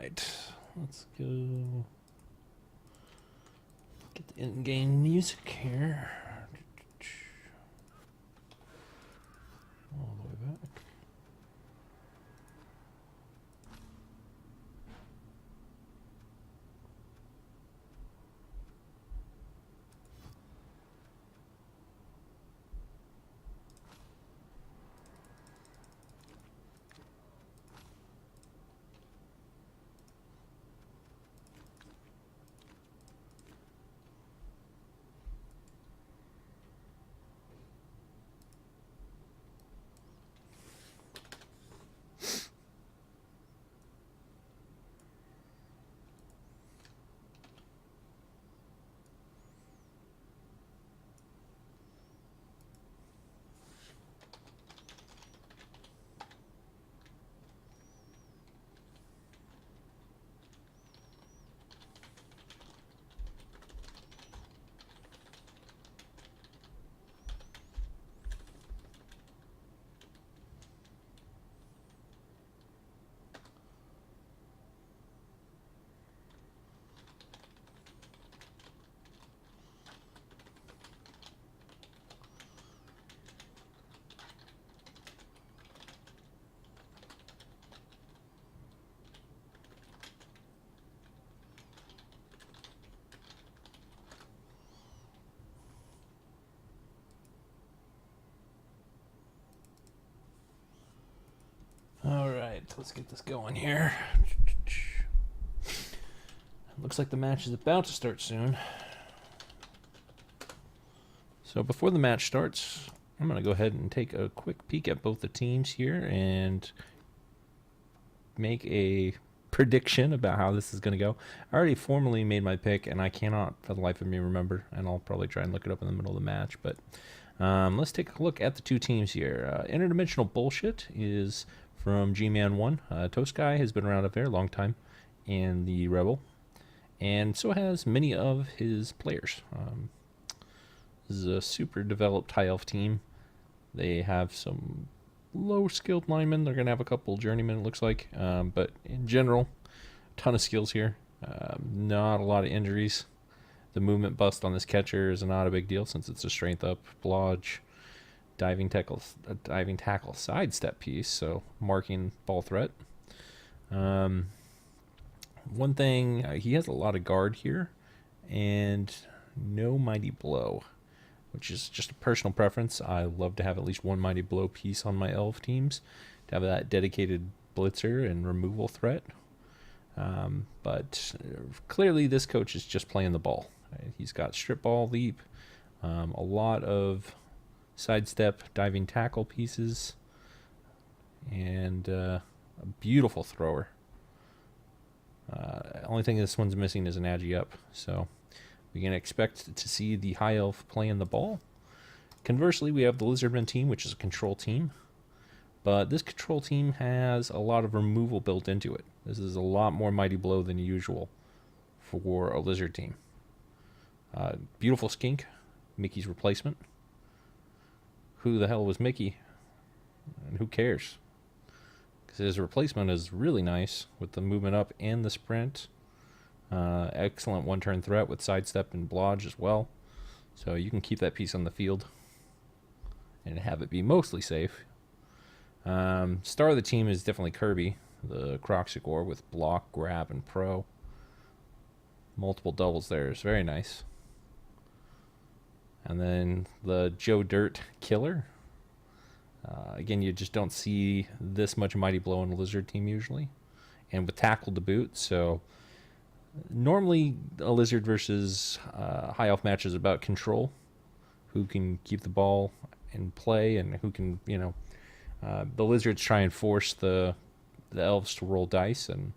right, let's go get the in-game music here. All the way back. All right, let's get this going here. Looks like the match is about to start soon. So before the match starts, I'm going to go ahead and take a quick peek at both the teams here and make a prediction about how this is going to go. I already formally made my pick, and I cannot for the life of me remember, and I'll probably try and look it up in the middle of the match. But let's take a look at the two teams here. Interdimensional Bullshit is from G-Man1. Toastguy has been around a very long time in the REBBL, and so has many of his players. This is a super developed Highelf team. They have some low-skilled linemen. They're going to have a couple journeymen, it looks like. But in general, a ton of skills here. Not a lot of injuries. The movement bust on this catcher is not a big deal since it's a strength up, blodge, diving tackle sidestep piece, so marking ball threat. One thing, he has a lot of guard here, and no mighty blow, which is just a personal preference. I love to have at least one mighty blow piece on my elf teams, to have that dedicated blitzer and removal threat. But clearly this coach is just playing the ball. He's got strip ball, leap, a lot of sidestep, diving tackle pieces, and a beautiful thrower. Only thing this one's missing is an agi up, so we can expect to see the Highelf playing the ball. Conversely, we have the Lizardman team, which is a control team, but this control team has a lot of removal built into it. This is a lot more mighty blow than usual for a lizard team. Beautiful skink, Mickey's replacement. Who the hell was Mickey? And who cares? Because his replacement is really nice with the movement up and the sprint. Excellent one-turn threat with sidestep and blodge as well. So you can keep that piece on the field and have it be mostly safe. Star of the team is definitely Kirby, the Croxigore with block, grab, and pro. Multiple doubles there is very nice. And then the Joe Dirt Killer. Again, you just don't see this much mighty blow in a lizard team usually. And with tackle to boot, so normally a lizard versus high elf match is about control. Who can keep the ball in play and who can, the lizards try and force the elves to roll dice, and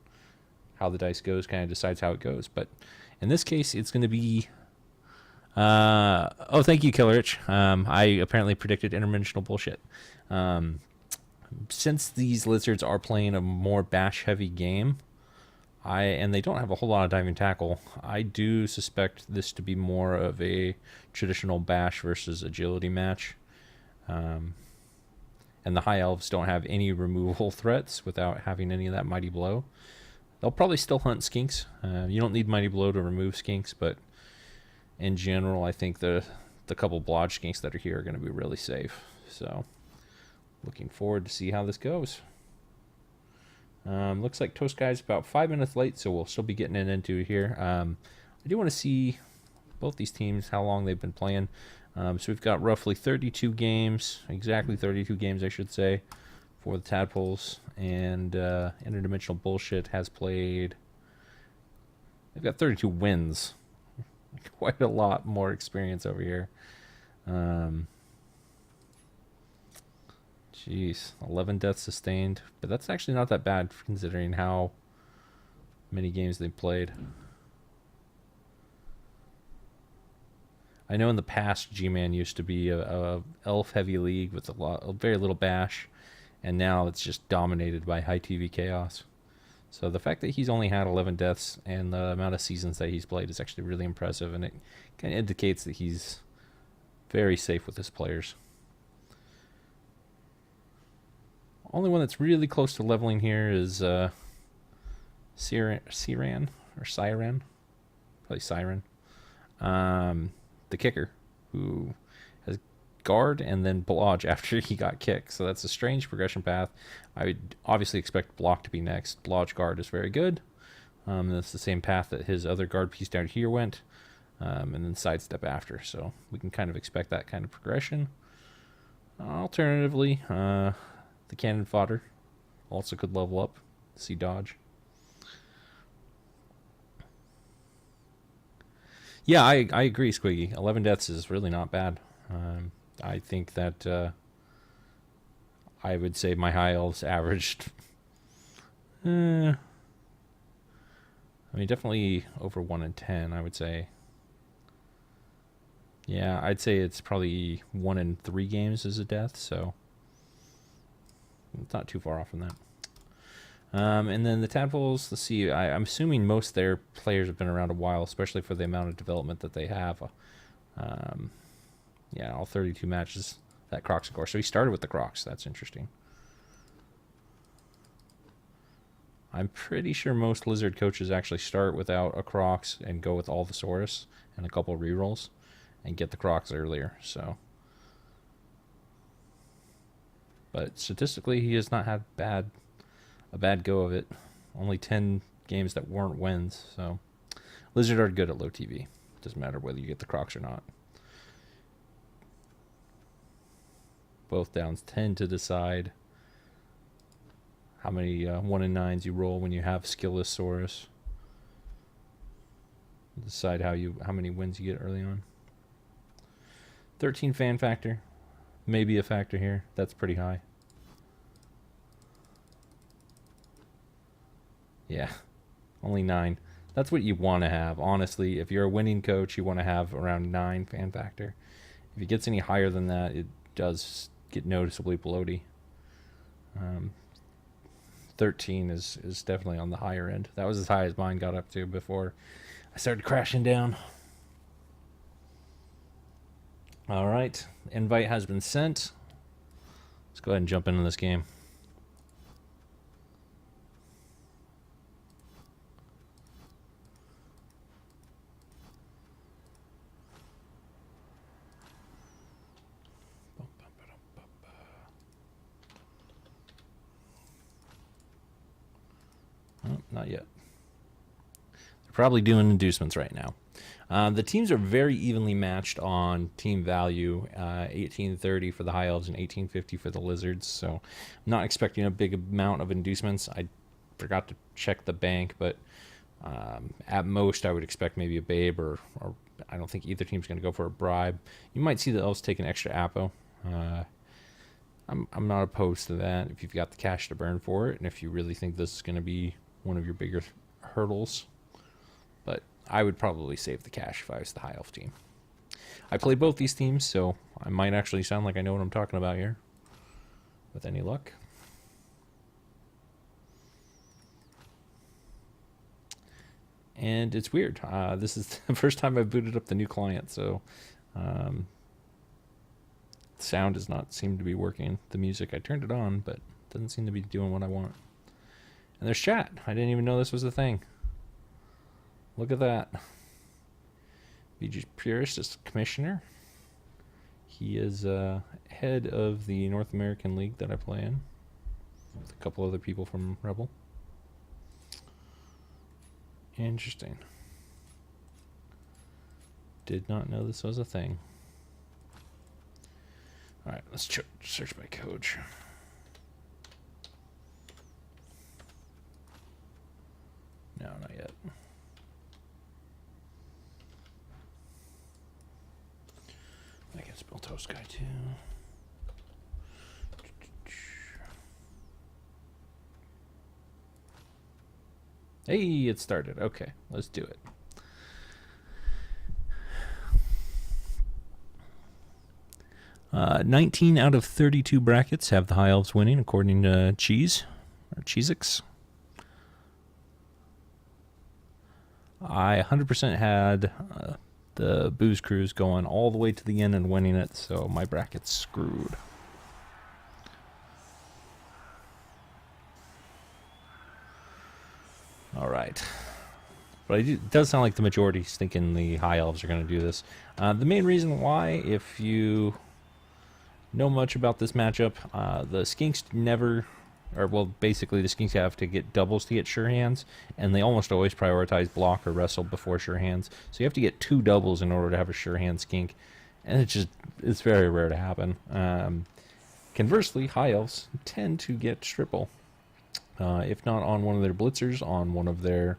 how the dice goes kind of decides how it goes. But in this case, it's going to be oh, thank you, Killerich. I apparently predicted interdimensional bullshit. Since these lizards are playing a more bash-heavy game, and they don't have a whole lot of diving tackle, I do suspect this to be more of a traditional bash versus agility match. And the high elves don't have any removal threats without having any of that mighty blow. They'll probably still hunt skinks. You don't need Mighty Blow to remove skinks, but in general, I think the couple blodge skinks that are here are going to be really safe. So, looking forward to see how this goes. Looks like Toastguy7 about 5 minutes late, so we'll still be getting into it here. I do want to see both these teams, how long they've been playing. So we've got roughly 32 games, exactly 32 games, I should say, for the Tadpoles. And Interdimensional Bullshit has played... They've got 32 wins. Quite a lot more experience over here. Jeez, 11 deaths sustained. But that's actually not that bad considering how many games they've played. I know in the past G-Man used to be a elf-heavy league with very little bash. And now it's just dominated by high TV chaos. So the fact that he's only had 11 deaths and the amount of seasons that he's played is actually really impressive. And it kind of indicates that he's very safe with his players. Only one that's really close to leveling here is Siren. Probably Siren. The kicker, who has guard and then blodge after he got kicked. So that's a strange progression path. I would obviously expect block to be next. Blodge guard is very good. That's the same path that his other guard piece down here went. And then sidestep after. So we can kind of expect that kind of progression. Alternatively, the cannon fodder also could level up. See dodge. Yeah, I agree, Squiggy. 11 deaths is really not bad. I think that I would say my high elves averaged... I mean, definitely over 1 in 10, I would say. Yeah, I'd say it's probably 1 in 3 games is a death, so it's not too far off from that. And then the Tadpoles, let's see, I'm assuming most of their players have been around a while, especially for the amount of development that they have. Yeah, all 32 matches, that Crocs, of course. So he started with the Crocs. That's interesting. I'm pretty sure most Lizard coaches actually start without a Crocs and go with all the Saurus and a couple of rerolls and get the Crocs earlier. So, but statistically, he has not had a bad go of it. Only 10 games that weren't wins. So Lizard are good at low TV. Doesn't matter whether you get the Crocs or not. Both downs tend to decide how many 1 in 9s you roll when you have skillless Saurus. Decide how many wins you get early on. 13 fan factor. Maybe a factor here. That's pretty high. Yeah, only 9. That's what you want to have. Honestly, if you're a winning coach, you want to have around 9 fan factor. If it gets any higher than that, it does get noticeably bloaty. 13 is definitely on the higher end. That was as high as mine got up to before I started crashing down. All right, invite has been sent. Let's go ahead and jump into this game. Oh, not yet. They're probably doing inducements right now. The teams are very evenly matched on team value, 1830 for the High Elves and 1850 for the Lizards. So I'm not expecting a big amount of inducements. I forgot to check the bank, but at most I would expect maybe a babe or I don't think either team's going to go for a bribe. You might see the Elves take an extra Apo. I'm not opposed to that if you've got the cash to burn for it and if you really think this is going to be one of your bigger hurdles. But I would probably save the cash if I was the High Elf team. I play both these teams, so I might actually sound like I know what I'm talking about here. With any luck. And it's weird. This is the first time I've booted up the new client, so sound does not seem to be working. The music, I turned it on, but it doesn't seem to be doing what I want. And there's chat. I didn't even know this was a thing. Look at that. BG Purist is commissioner. He is head of the North American League that I play in, with a couple other people from REBBL. Interesting. Did not know this was a thing. Alright, let's search by coach. No, not yet. I can spell Toastguy7. Hey, it started. Okay, let's do it. Uh, 19 out of 32 brackets have the Highelfs winning, according to Cheese, or Cheezix. I 100% had the Booze Cruise going all the way to the end and winning it, so my bracket's screwed. All right. But it does sound like the majority's thinking the Highelfs are going to do this. The main reason why, if you know much about this matchup, the Skinks never... Or, well, basically the Skinks have to get doubles to get sure hands, and they almost always prioritize block or wrestle before sure hands. So you have to get 2 doubles in order to have a sure hand Skink, and it's very rare to happen. Conversely, Highelfs tend to get triple. If not on one of their blitzers, on one of their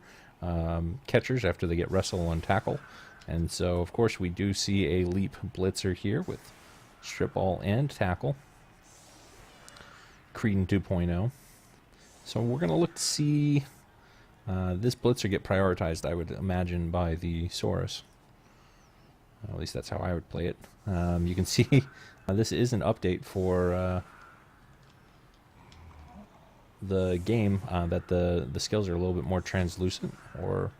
catchers after they get wrestle and tackle. And so, of course, we do see a leap blitzer here with strip ball and tackle. Creedon 2.0. So we're going to look to see this blitzer get prioritized, I would imagine, by the Saurus. At least that's how I would play it. You can see this is an update for the game, that the skills are a little bit more translucent, or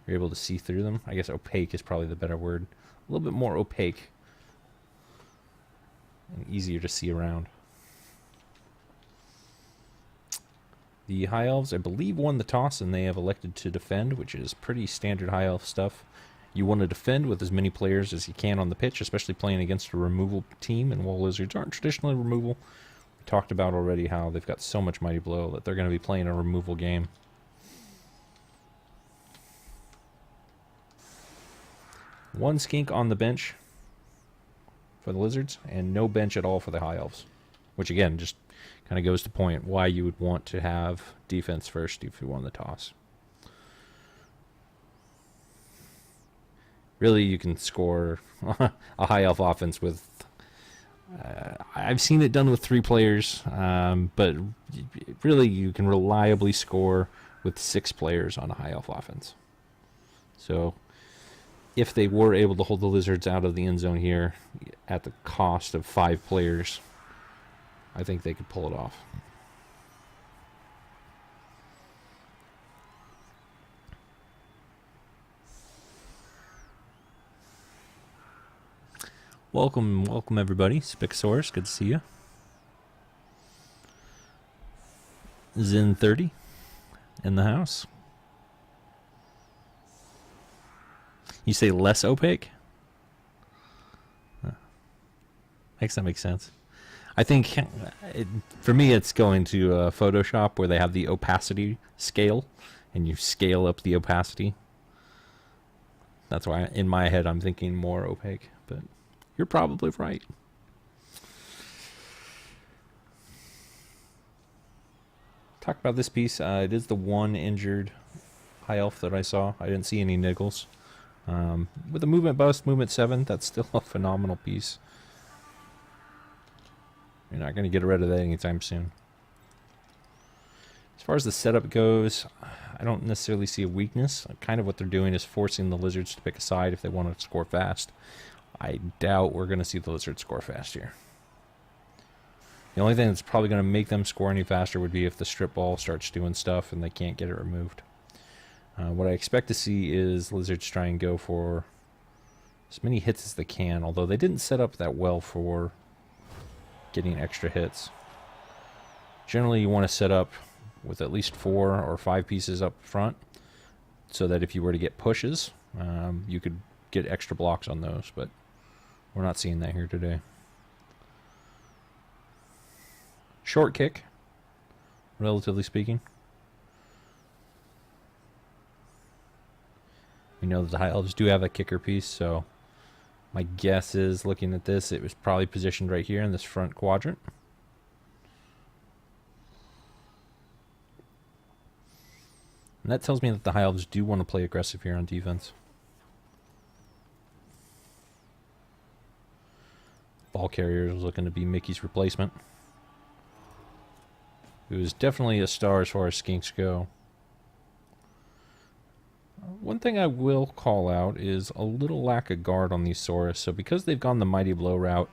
you're able to see through them. I guess opaque is probably the better word. A little bit more opaque and easier to see around. The High Elves, I believe, won the toss, and they have elected to defend, which is pretty standard High Elf stuff. You want to defend with as many players as you can on the pitch, especially playing against a removal team, and while Lizards aren't traditionally removal, we talked about already how they've got so much Mighty Blow that they're going to be playing a removal game. One Skink on the bench for the Lizards, and no bench at all for the High Elves, which again, just kind of goes to point why you would want to have defense first if you won the toss. Really, you can score a High Elf offense with... I've seen it done with 3 players, but really you can reliably score with 6 players on a High Elf offense. So if they were able to hold the Lizards out of the end zone here at the cost of 5 players, I think they could pull it off. Welcome everybody. Spixsaurus, good to see you. Zen30 in the house. You say less opaque? That makes sense. I think, for me, it's going to Photoshop, where they have the opacity scale, and you scale up the opacity. That's why, in my head, I'm thinking more opaque, but you're probably right. Talk about this piece. It is the one injured High Elf that I saw. I didn't see any niggles. With a movement bust, movement 7, that's still a phenomenal piece. You're not going to get rid of that anytime soon. As far as the setup goes, I don't necessarily see a weakness. Kind of what they're doing is forcing the Lizards to pick a side if they want to score fast. I doubt we're going to see the Lizards score fast here. The only thing that's probably going to make them score any faster would be if the strip ball starts doing stuff and they can't get it removed. What I expect to see is Lizards try and go for as many hits as they can, although they didn't set up that well for getting extra hits. Generally, you want to set up with at least 4 or 5 pieces up front, so that if you were to get pushes, you could get extra blocks on those, but we're not seeing that here today. Short kick, relatively speaking. We know that the Highelfs do have a kicker piece, so my guess is, looking at this, it was probably positioned right here in this front quadrant. And that tells me that the Highelfs do want to play aggressive here on defense. Ball carrier is looking to be Mickey's replacement, who is definitely a star as far as skinks go. One thing I will call out is a little lack of guard on these Saurus. So because they've gone the Mighty Blow route,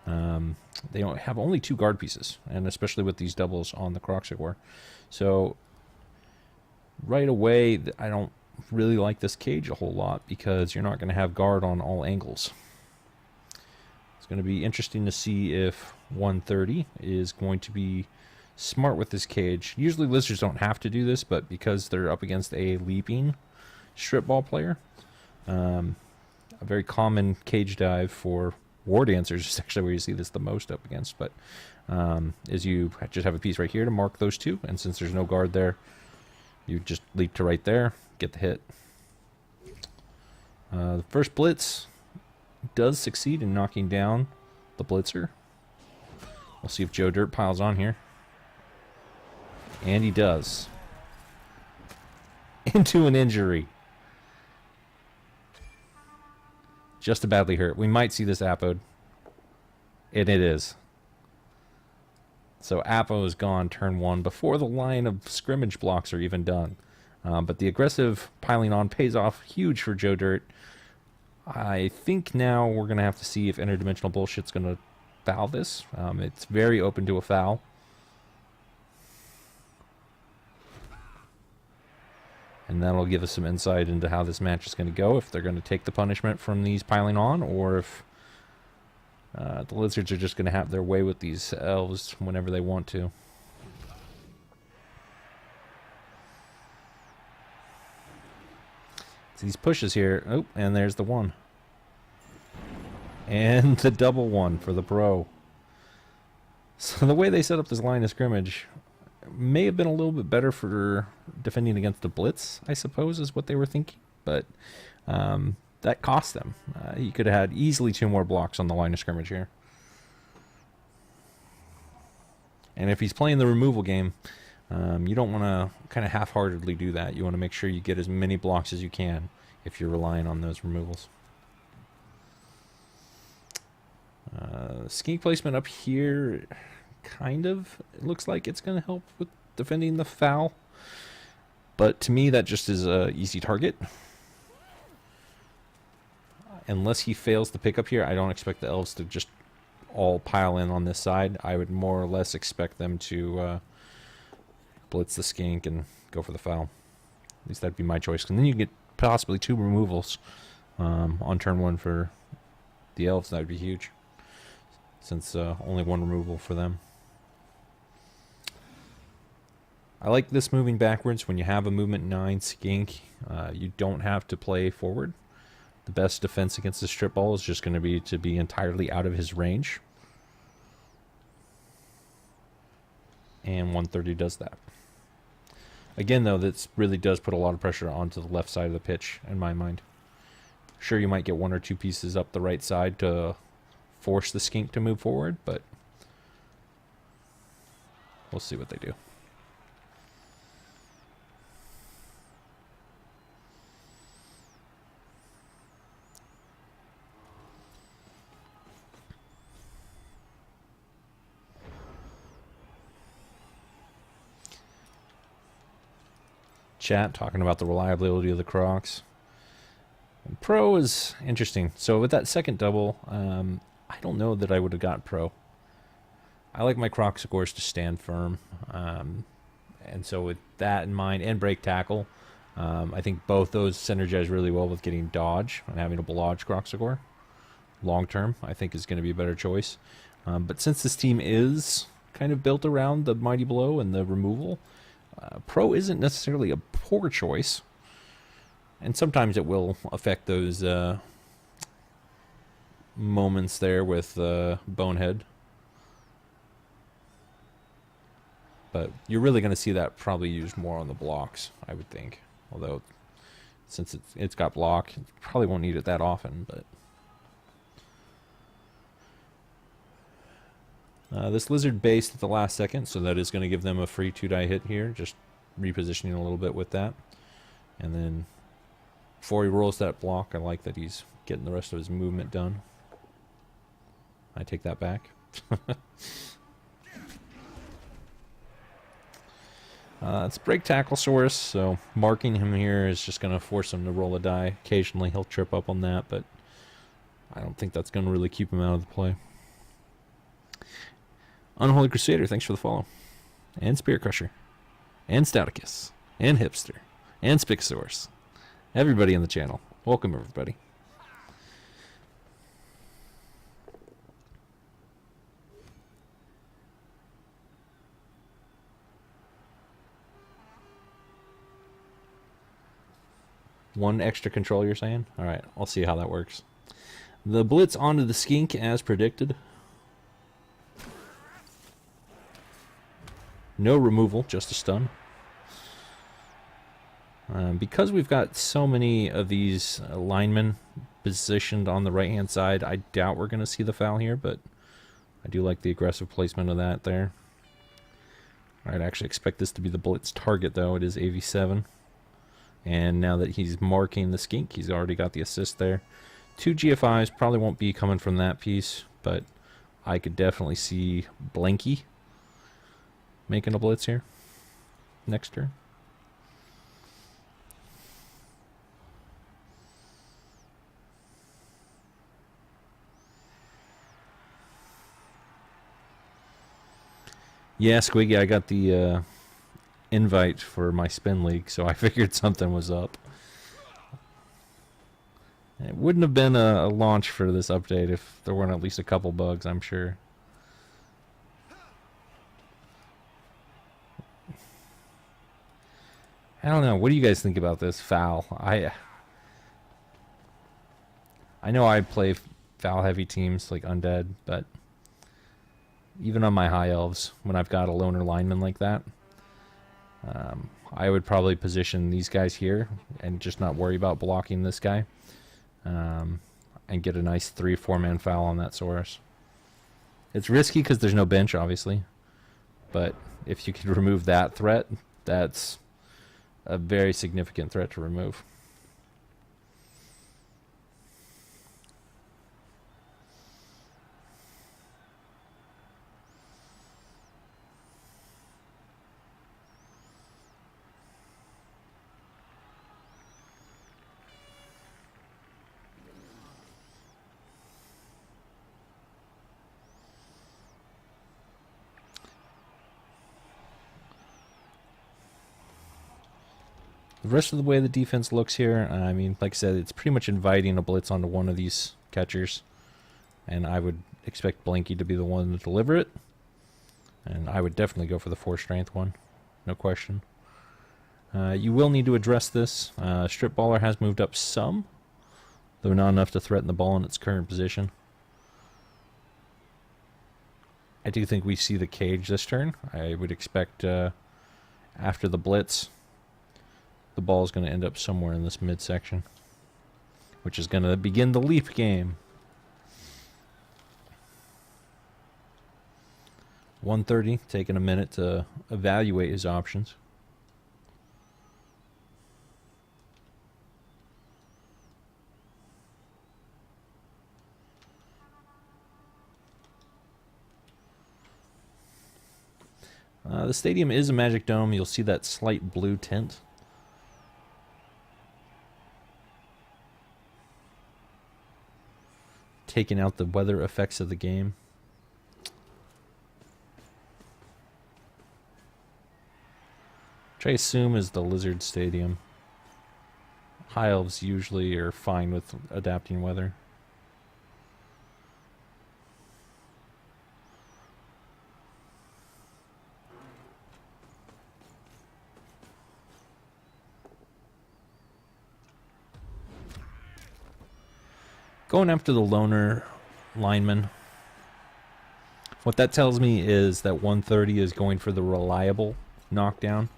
they don't have only 2 guard pieces, and especially with these doubles on the Kroxigor. So right away, I don't really like this cage a whole lot, because you're not going to have guard on all angles. It's going to be interesting to see if 130 is going to be smart with this cage. Usually lizards don't have to do this, but because they're up against a leaping strip ball player, a very common cage dive for war dancers is actually where you see this the most up against, but is you just have a piece right here to mark those 2, and since there's no guard there, you just leap to right there, get the hit. The first blitz does succeed in knocking down the blitzer. We'll see if Joe Dirt piles on here. And he does. Into an injury. Just a badly hurt. We might see this Apo'd. And it is. So Apo is gone turn 1 before the line of scrimmage blocks are even done. But the aggressive piling on pays off huge for Joe Dirt. I think now we're going to have to see if interdimensional bullshit's going to foul this. It's very open to a foul. And that'll give us some insight into how this match is going to go, if they're going to take the punishment from these piling on, or if the lizards are just going to have their way with these elves whenever they want to. So these pushes here. Oh, and there's the 1. And the double 1 for the pro. So the way they set up this line of scrimmage may have been a little bit better for defending against the blitz, I suppose, is what they were thinking. But that cost them. You could have had easily 2 more blocks on the line of scrimmage here. And if he's playing the removal game, you don't want to kind of half-heartedly do that. You want to make sure you get as many blocks as you can if you're relying on those removals. Skink placement up here, kind of, it looks like it's going to help with defending the foul. But to me, that just is an easy target. Unless he fails the pickup here, I don't expect the elves to just all pile in on this side. I would more or less expect them to blitz the skink and go for the foul. At least that'd be my choice. And then you get possibly 2 removals on turn 1 for the elves. That would be huge, since only 1 removal for them. I like this moving backwards. When you have a movement 9 skink, you don't have to play forward. The best defense against the strip ball is just going to be entirely out of his range. And 130 does that. Again, though, this really does put a lot of pressure onto the left side of the pitch, in my mind. Sure, you might get 1 or 2 pieces up the right side to force the skink to move forward, but we'll see what they do. Chat talking about the reliability of the Crocs. And pro is interesting. So with that second double, I don't know that I would have got pro. I like my Kroxigors to stand firm. And so with that in mind, and break tackle, I think both those synergize really well with getting dodge and having a blodge Kroxigor. Long term, I think is going to be a better choice. But since this team is kind of built around the Mighty Blow and the removal, Pro isn't necessarily a poor choice, and sometimes it will affect those moments there with Bonehead. But you're really going to see that probably used more on the blocks, I would think. Although, since it's got block, you probably won't need it that often. But this lizard based at the last second, so that is going to give them a free 2-die hit here. Just repositioning a little bit with that. And then before he rolls that block, I like that he's getting the rest of his movement done. I take that back. It's break tackle source, so marking him here is just going to force him to roll a die. Occasionally he'll trip up on that, but I don't think that's going to really keep him out of the play. Unholy Crusader, thanks for the follow. And Spirit Crusher. And Stouticus. And Hipster. And Spixosaurus. Everybody in the channel. Welcome, everybody. One extra control, you're saying? Alright, I'll see how that works. The blitz onto the skink as predicted. No removal, just a stun. Because we've got so many of these linemen positioned on the right-hand side, I doubt we're going to see the foul here, but I do like the aggressive placement of that there. I'd actually expect this to be the blitz target, though. It is AV7. And now that he's marking the skink, he's already got the assist there. 2 GFIs probably won't be coming from that piece, but I could definitely see Blanky making a blitz here next turn. Yeah, Squiggy, I got the invite for my spin league, so I figured something was up. It wouldn't have been a launch for this update if there weren't at least a couple bugs, I'm sure. I don't know. What do you guys think about this foul? I know I play foul heavy teams like Undead, but even on my high elves, when I've got a loner lineman like that, I would probably position these guys here and just not worry about blocking this guy, and get a nice 3-4 man foul on that Saurus. It's risky because there's no bench, obviously, but if you could remove that threat, that's a very significant threat to remove. The rest of the way the defense looks here, I mean, like I said, it's pretty much inviting a blitz onto one of these catchers. And I would expect Blanky to be the one to deliver it. And I would definitely go for the 4-strength one. No question. You will need to address this. Strip Baller has moved up some, though not enough to threaten the ball in its current position. I do think we see the cage this turn. I would expect after the blitz, the ball is going to end up somewhere in this midsection, which is going to begin the leap game. 130, taking a minute to evaluate his options. The stadium is a Magic Dome. You'll see that slight blue tint. Taking out the weather effects of the game. Which I assume is the Lizard Stadium. High Elves usually are fine with adapting weather. Going after the loner lineman. What that tells me is that 130 is going for the reliable knockdown.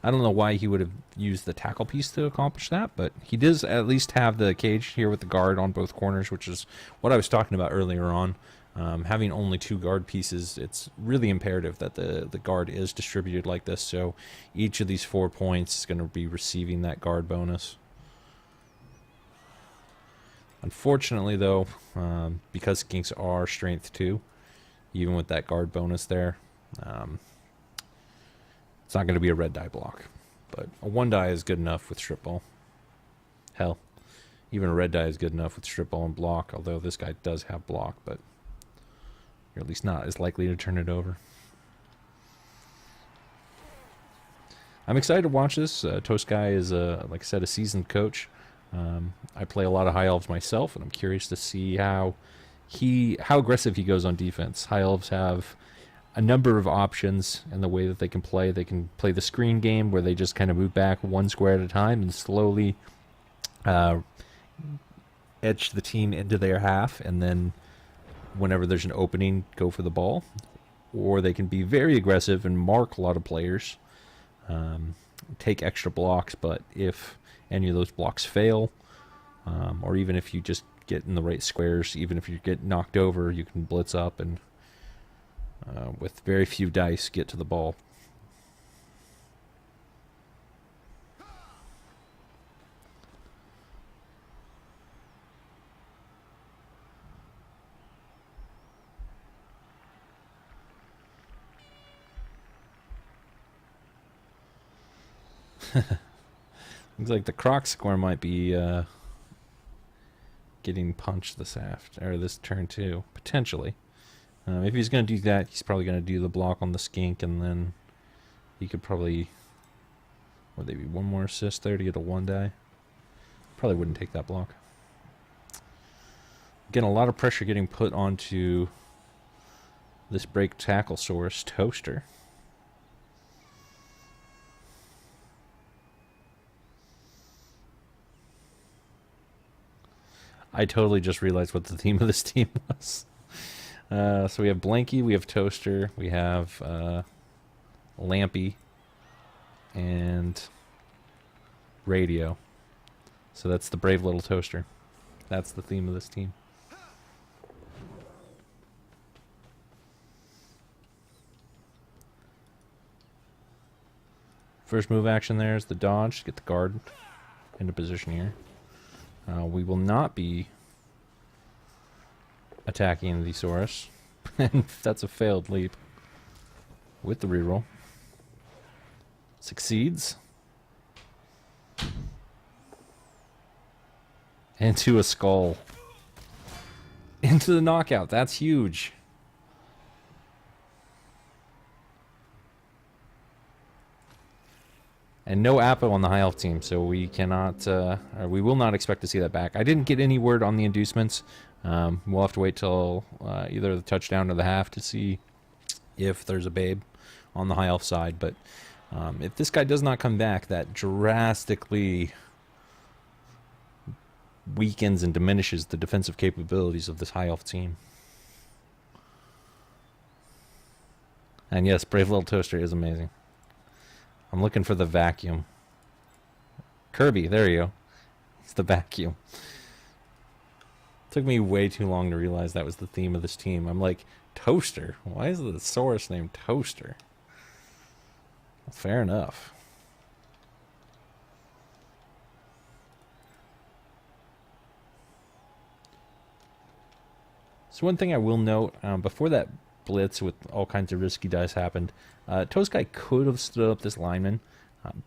I don't know why he would have used the tackle piece to accomplish that, but he does at least have the cage here with the guard on both corners, which is what I was talking about earlier on. Having only 2 guard pieces, it's really imperative that the guard is distributed like this, so each of these 4 points is going to be receiving that guard bonus. Unfortunately, though, because skinks are strength 2, even with that guard bonus there, it's not going to be a red die block. But a 1 die is good enough with strip ball. Hell, even a red die is good enough with strip ball and block, although this guy does have block, but you're at least not as likely to turn it over. I'm excited to watch this. Toastguy is, like I said, a seasoned coach. I play a lot of High Elves myself, and I'm curious to see how aggressive he goes on defense. High Elves have a number of options in the way that they can play. They can play the screen game, where they just kind of move back 1 square at a time and slowly edge the team into their half, and then whenever there's an opening, go for the ball. Or they can be very aggressive and mark a lot of players, take extra blocks, but if any of those blocks fail, or even if you just get in the right squares, even if you get knocked over, you can blitz up and with very few dice get to the ball. Looks like the Croc score might be getting punched this turn too, potentially. If he's going to do that, he's probably going to do the block on the skink, and then he could probably, would they be 1 more assist there to get a 1 die? Probably wouldn't take that block. Again, a lot of pressure getting put onto this break tackle source, Toaster. I totally just realized what the theme of this team was. So we have Blanky, we have Toaster, we have Lampy, and Radio. So that's the brave little Toaster. That's the theme of this team. First move action there is the dodge to get the guard into position here. We will not be attacking the Saurus. And that's a failed leap. With the reroll. Succeeds. Into a skull. Into the knockout. That's huge. And no Appo on the Highelf team, so we cannot, or we will not expect to see that back. I didn't get any word on the inducements. We'll have to wait till either the touchdown or the half to see if there's a babe on the Highelf side. But if this guy does not come back, that drastically weakens and diminishes the defensive capabilities of this Highelf team. And yes, Brave Little Toaster is amazing. I'm looking for the vacuum. Kirby, there you go. It's the vacuum. Took me way too long to realize that was the theme of this team. I'm like, Toaster? Why is the Saurus named Toaster? Well, fair enough. So one thing I will note, before that blitz with all kinds of risky dice happened, Toastguy could have stood up this lineman,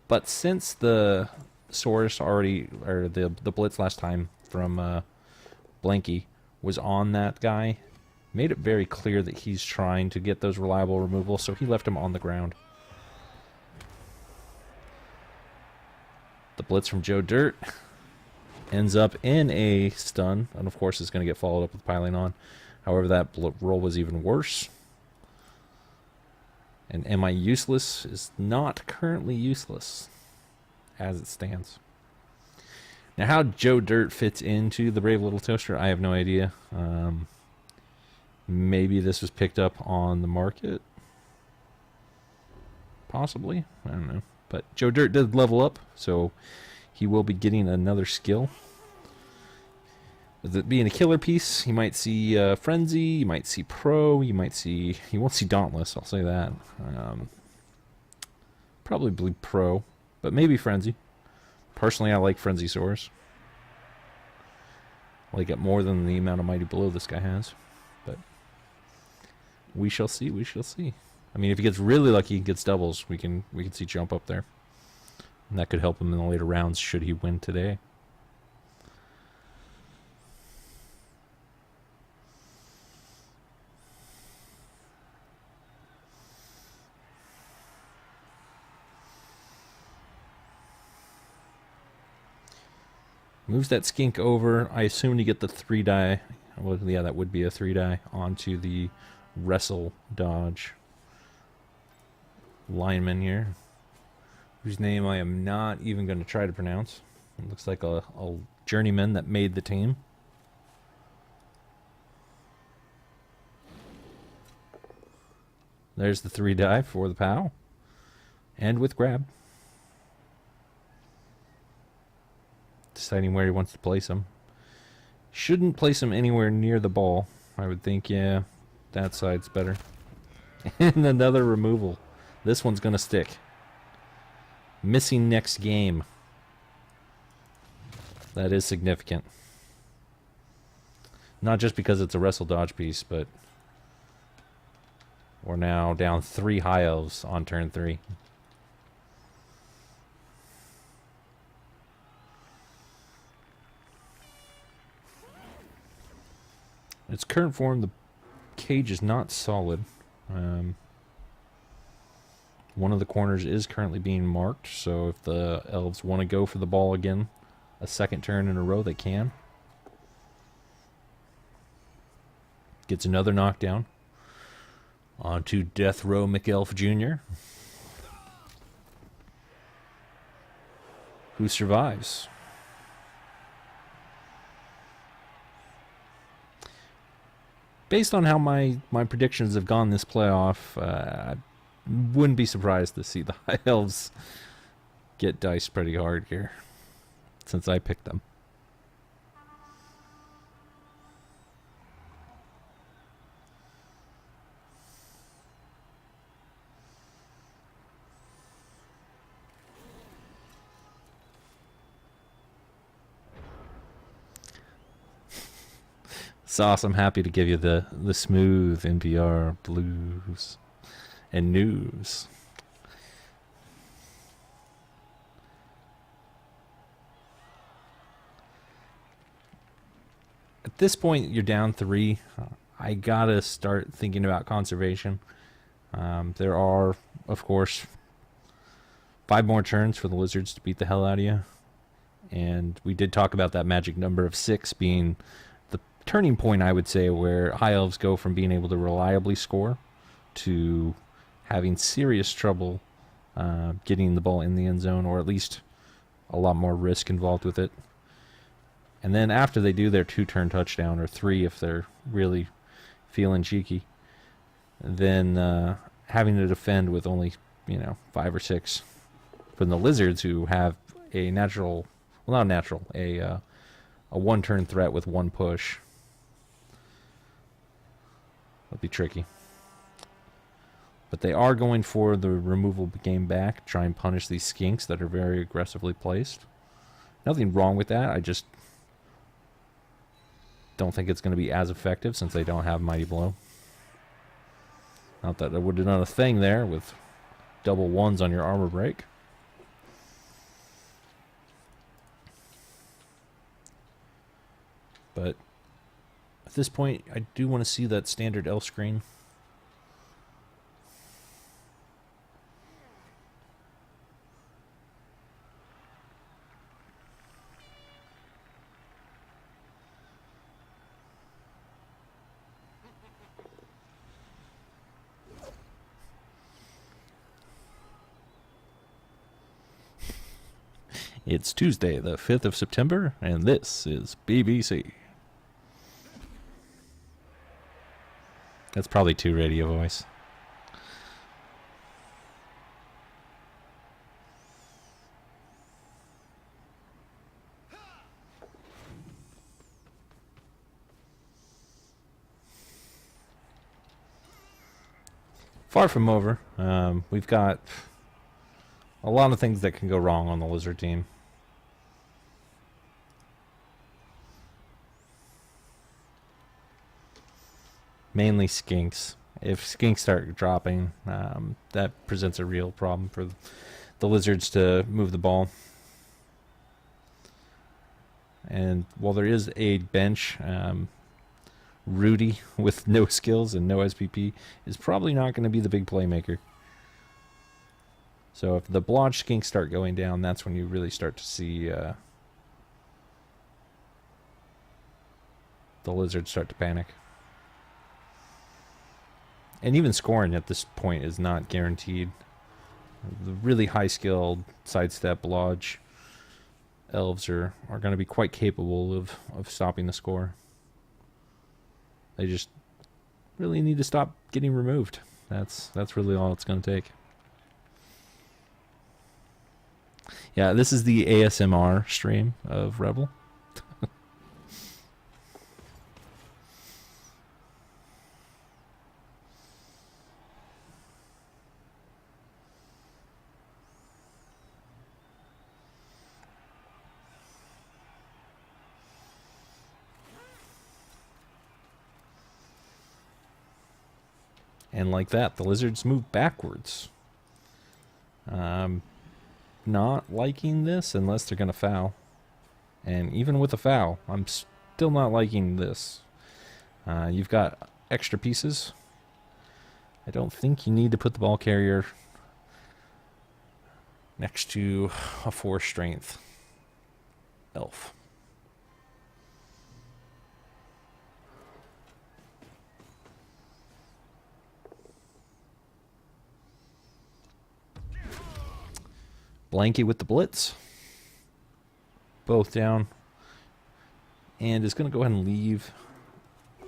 but since the Saurus already, or the blitz last time from Blanky was on that guy, made it very clear that he's trying to get those reliable removals, so he left him on the ground. The blitz from Joe Dirt ends up in a stun, and of course is going to get followed up with piling on. However, that roll was even worse. And am I useless is not currently useless as it stands. Now, how Joe Dirt fits into the Brave Little Toaster, I have no idea. Maybe this was picked up on the market. Possibly. I don't know. But Joe Dirt did level up, so he will be getting another skill. With it being a killer piece, you might see Frenzy, you might see Pro, you won't see Dauntless, I'll say that. Probably Pro, but maybe Frenzy. Personally, I like Frenzy Soars. I like it more than the amount of Mighty Blow this guy has. But we shall see, we shall see. I mean, if he gets really lucky and gets doubles, we can see jump up there. And that could help him in the later rounds should he win today. Moves that skink over. I assume you get the 3-die. Well, yeah, that would be a 3-die onto the wrestle dodge lineman here, whose name I am not even going to try to pronounce. It looks like a journeyman that made the team. There's the 3-die for the POW. And with grab. Deciding where he wants to place him. Shouldn't place him anywhere near the ball. I would think, yeah, that side's better. And another removal. This one's going to stick. Missing next game. That is significant. Not just because it's a wrestle dodge piece, but we're now down 3 High Elves on turn 3. Its current form, the cage is not solid. One of the corners is currently being marked, so if the elves want to go for the ball again a second turn in a row, they can. Gets another knockdown onto Death Row McElf Jr., who survives. Based on how my predictions have gone this playoff, I wouldn't be surprised to see the High Elves get diced pretty hard here, since I picked them. Sauce, I'm happy to give you the smooth NPR blues and news. At this point, you're down 3. I gotta start thinking about conservation. There are, of course, 5 more turns for the Lizards to beat the hell out of you. And we did talk about that magic number of 6 being the turning point, I would say, where High Elves go from being able to reliably score to having serious trouble getting the ball in the end zone, or at least a lot more risk involved with it. And then after they do their 2-turn touchdown, or 3 if they're really feeling cheeky, then having to defend with only 5 or 6 from the Lizards, who have a natural, well, not natural, a 1-turn threat with 1 push. That'll be tricky. But they are going for the removal game back, try and punish these skinks that are very aggressively placed. Nothing wrong with that. I just don't think it's going to be as effective since they don't have Mighty Blow. Not that it would have done a thing there with double 1s on your armor break. But at this point, I do want to see that standard elf screen. It's Tuesday, the 5th of September, and this is BBC. That's probably too radio voice. Far from over. We've got a lot of things that can go wrong on the Lizard team. Mainly skinks. If skinks start dropping, that presents a real problem for the Lizards to move the ball. And while there is a bench, Rudy with no skills and no SPP is probably not going to be the big playmaker. So if the blodge skinks start going down, that's when you really start to see the Lizards start to panic. And even scoring at this point is not guaranteed. The really high-skilled sidestep blodge elves are going to be quite capable of stopping the score. They just really need to stop getting removed. That's really all it's going to take. Yeah, this is the ASMR stream of REBBL. And like that, the Lizards move backwards. Not liking this unless they're going to foul. And even with a foul, I'm still not liking this. You've got extra pieces. I don't think you need to put the ball carrier next to a 4 strength elf. Blanky with the blitz. Both down. And is going to go ahead and leave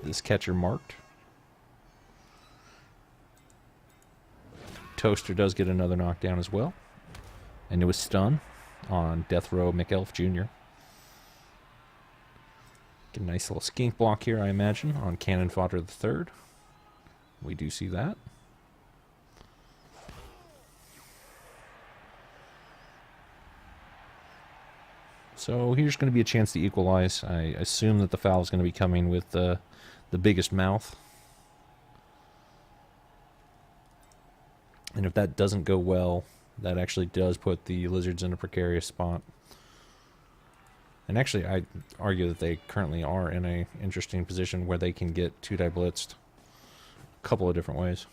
this catcher marked. Toaster does get another knockdown as well. And it was stun on Death Row McElf Jr. Get a nice little skink block here, I imagine, on Cannon Fodder III. We do see that. So here's going to be a chance to equalize. I assume that the foul is going to be coming with the biggest mouth. And if that doesn't go well, that actually does put the Lizards in a precarious spot. And actually, I argue that they currently are in an interesting position where they can get 2-die blitzed a couple of different ways.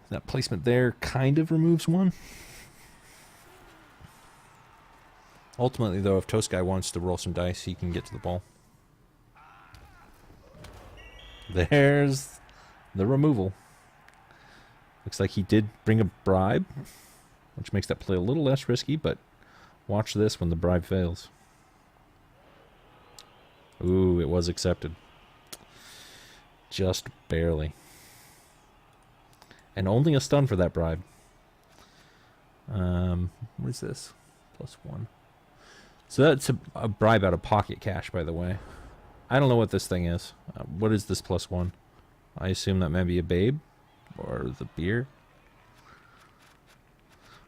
That placement there kind of removes one. Ultimately, though, if Toastguy wants to roll some dice, he can get to the ball. There's the removal. Looks like he did bring a bribe, which makes that play a little less risky, but watch this when the bribe fails. Ooh, it was accepted. Just barely. And only a stun for that bribe. What is this? +1. So that's a bribe out of pocket cash, by the way. I don't know what this thing is. What is this +1? I assume that may be a babe or the beer.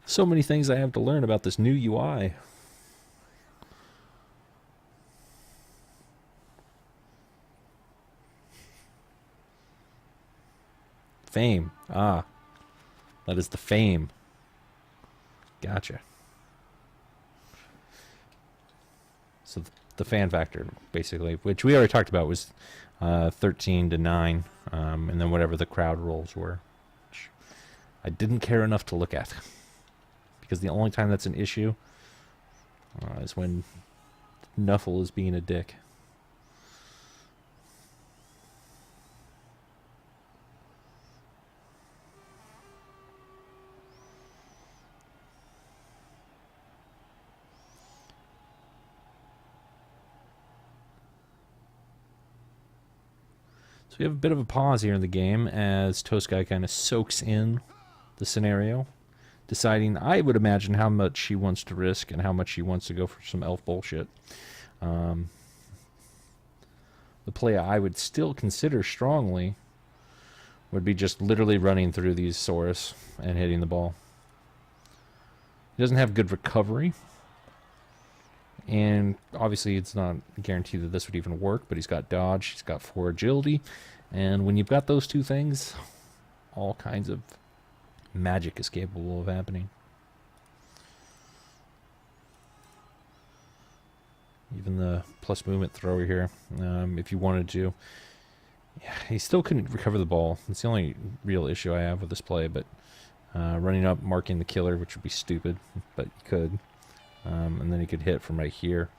So many things I have to learn about this new UI. Fame. Ah. That is the fame. Gotcha. So the fan factor, basically, which we already talked about, was 13-9, and then whatever the crowd rolls were, which I didn't care enough to look at, because the only time that's an issue is when Nuffle is being a dick. So we have a bit of a pause here in the game as Toastguy kind of soaks in the scenario, deciding, I would imagine, how much he wants to risk and how much he wants to go for some elf bullshit. The play I would still consider strongly would be just literally running through these Saurus and hitting the ball. He doesn't have good recovery, and obviously it's not guaranteed that this would even work, but he's got dodge, he's got 4 agility, and when you've got those two things, all kinds of magic is capable of happening. Even the plus movement thrower here, if you wanted to. Yeah, he still couldn't recover the ball. That's the only real issue I have with this play, but running up, marking the killer, which would be stupid, but you could. And then he could hit from right here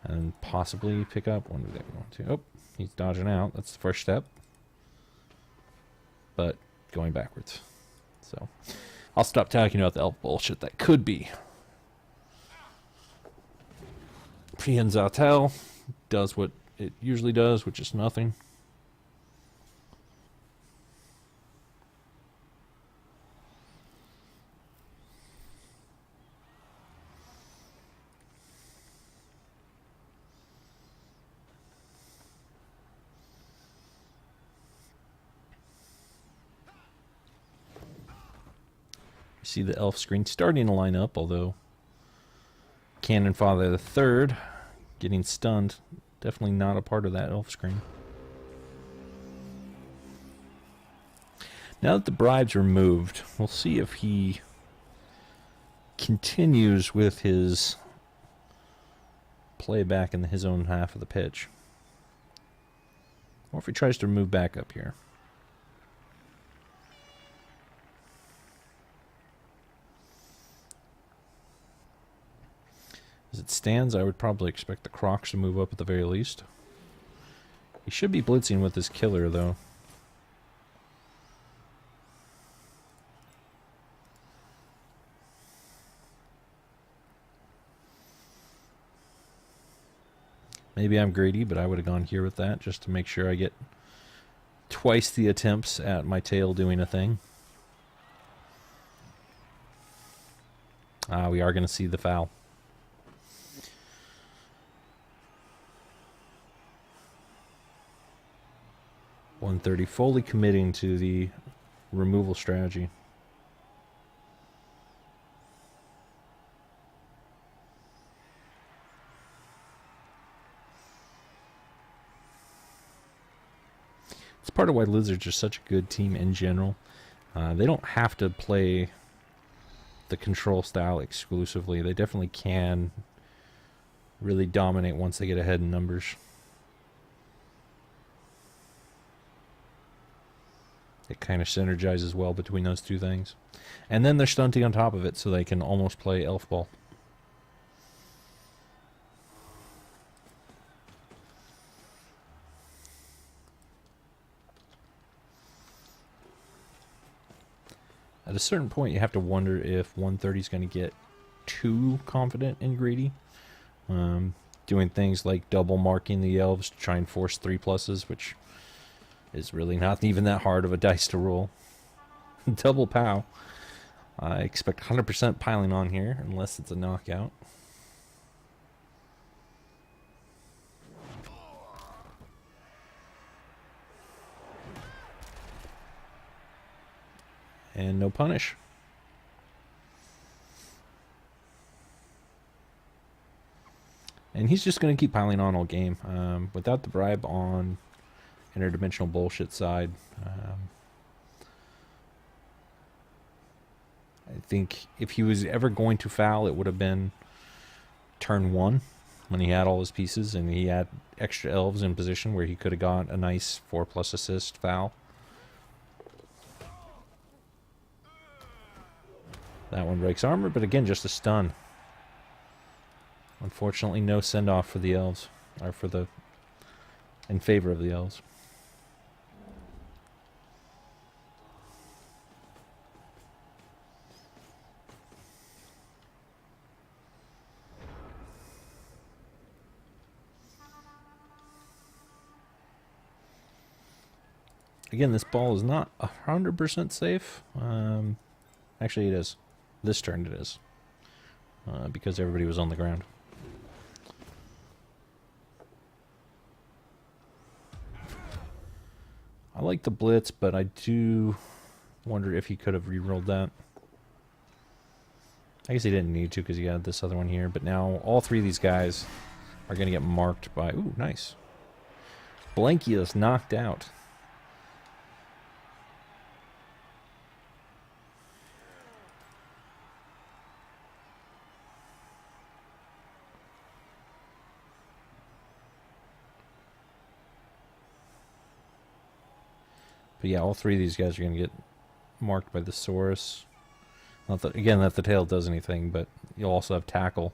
and possibly pick up. When did that go to? Oh, he's dodging out. That's the first step, but going backwards. So I'll stop talking about the elf bullshit that could be. Untitled does what it usually does, which is nothing. You see the elf screen starting to line up, although Cannon Father the Third getting stunned, definitely not a part of that elf screen. Now that the bribe's removed, we'll see if he continues with his play back in his own half of the pitch, or if he tries to move back up here. As it stands, I would probably expect the Crocs to move up at the very least. He should be blitzing with his killer, though. Maybe I'm greedy, but I would have gone here with that just to make sure I get twice the attempts at my tail doing a thing. We are going to see the foul. One30 fully committing to the removal strategy. It's part of why Lizards are such a good team in general. They don't have to play the control style exclusively. They definitely can really dominate once they get ahead in numbers. It kind of synergizes well between those two things. And then they're stunting on top of it, so they can almost play elf ball. At a certain point, you have to wonder if 130 is going to get too confident and greedy. Doing things like double marking the elves to try and force 3+s, which is really not even that hard of a dice to roll. Double pow. I expect 100% piling on here, unless it's a knockout. And no punish. And he's just going to keep piling on all game. Without the bribe on interdimensional bullshit side, I think if he was ever going to foul, it would have been turn 1 when he had all his pieces and he had extra elves in position where he could have got a nice 4+ assist foul. That one breaks armor, but again, just a stun. Unfortunately, no send-off for the elves, or for the in favor of the elves. again, this ball is not 100% safe. Actually, it is. This turn it is. Because everybody was on the ground. I like the blitz, but I do wonder if he could have re-rolled that. I guess he didn't need to because he had this other one here. But now all three of these guys are going to get marked by... Ooh, nice. Blankia's knocked out. But yeah, all three of these guys are going to get marked by the Saurus. Not that, again, that the tail does anything, but you'll also have tackle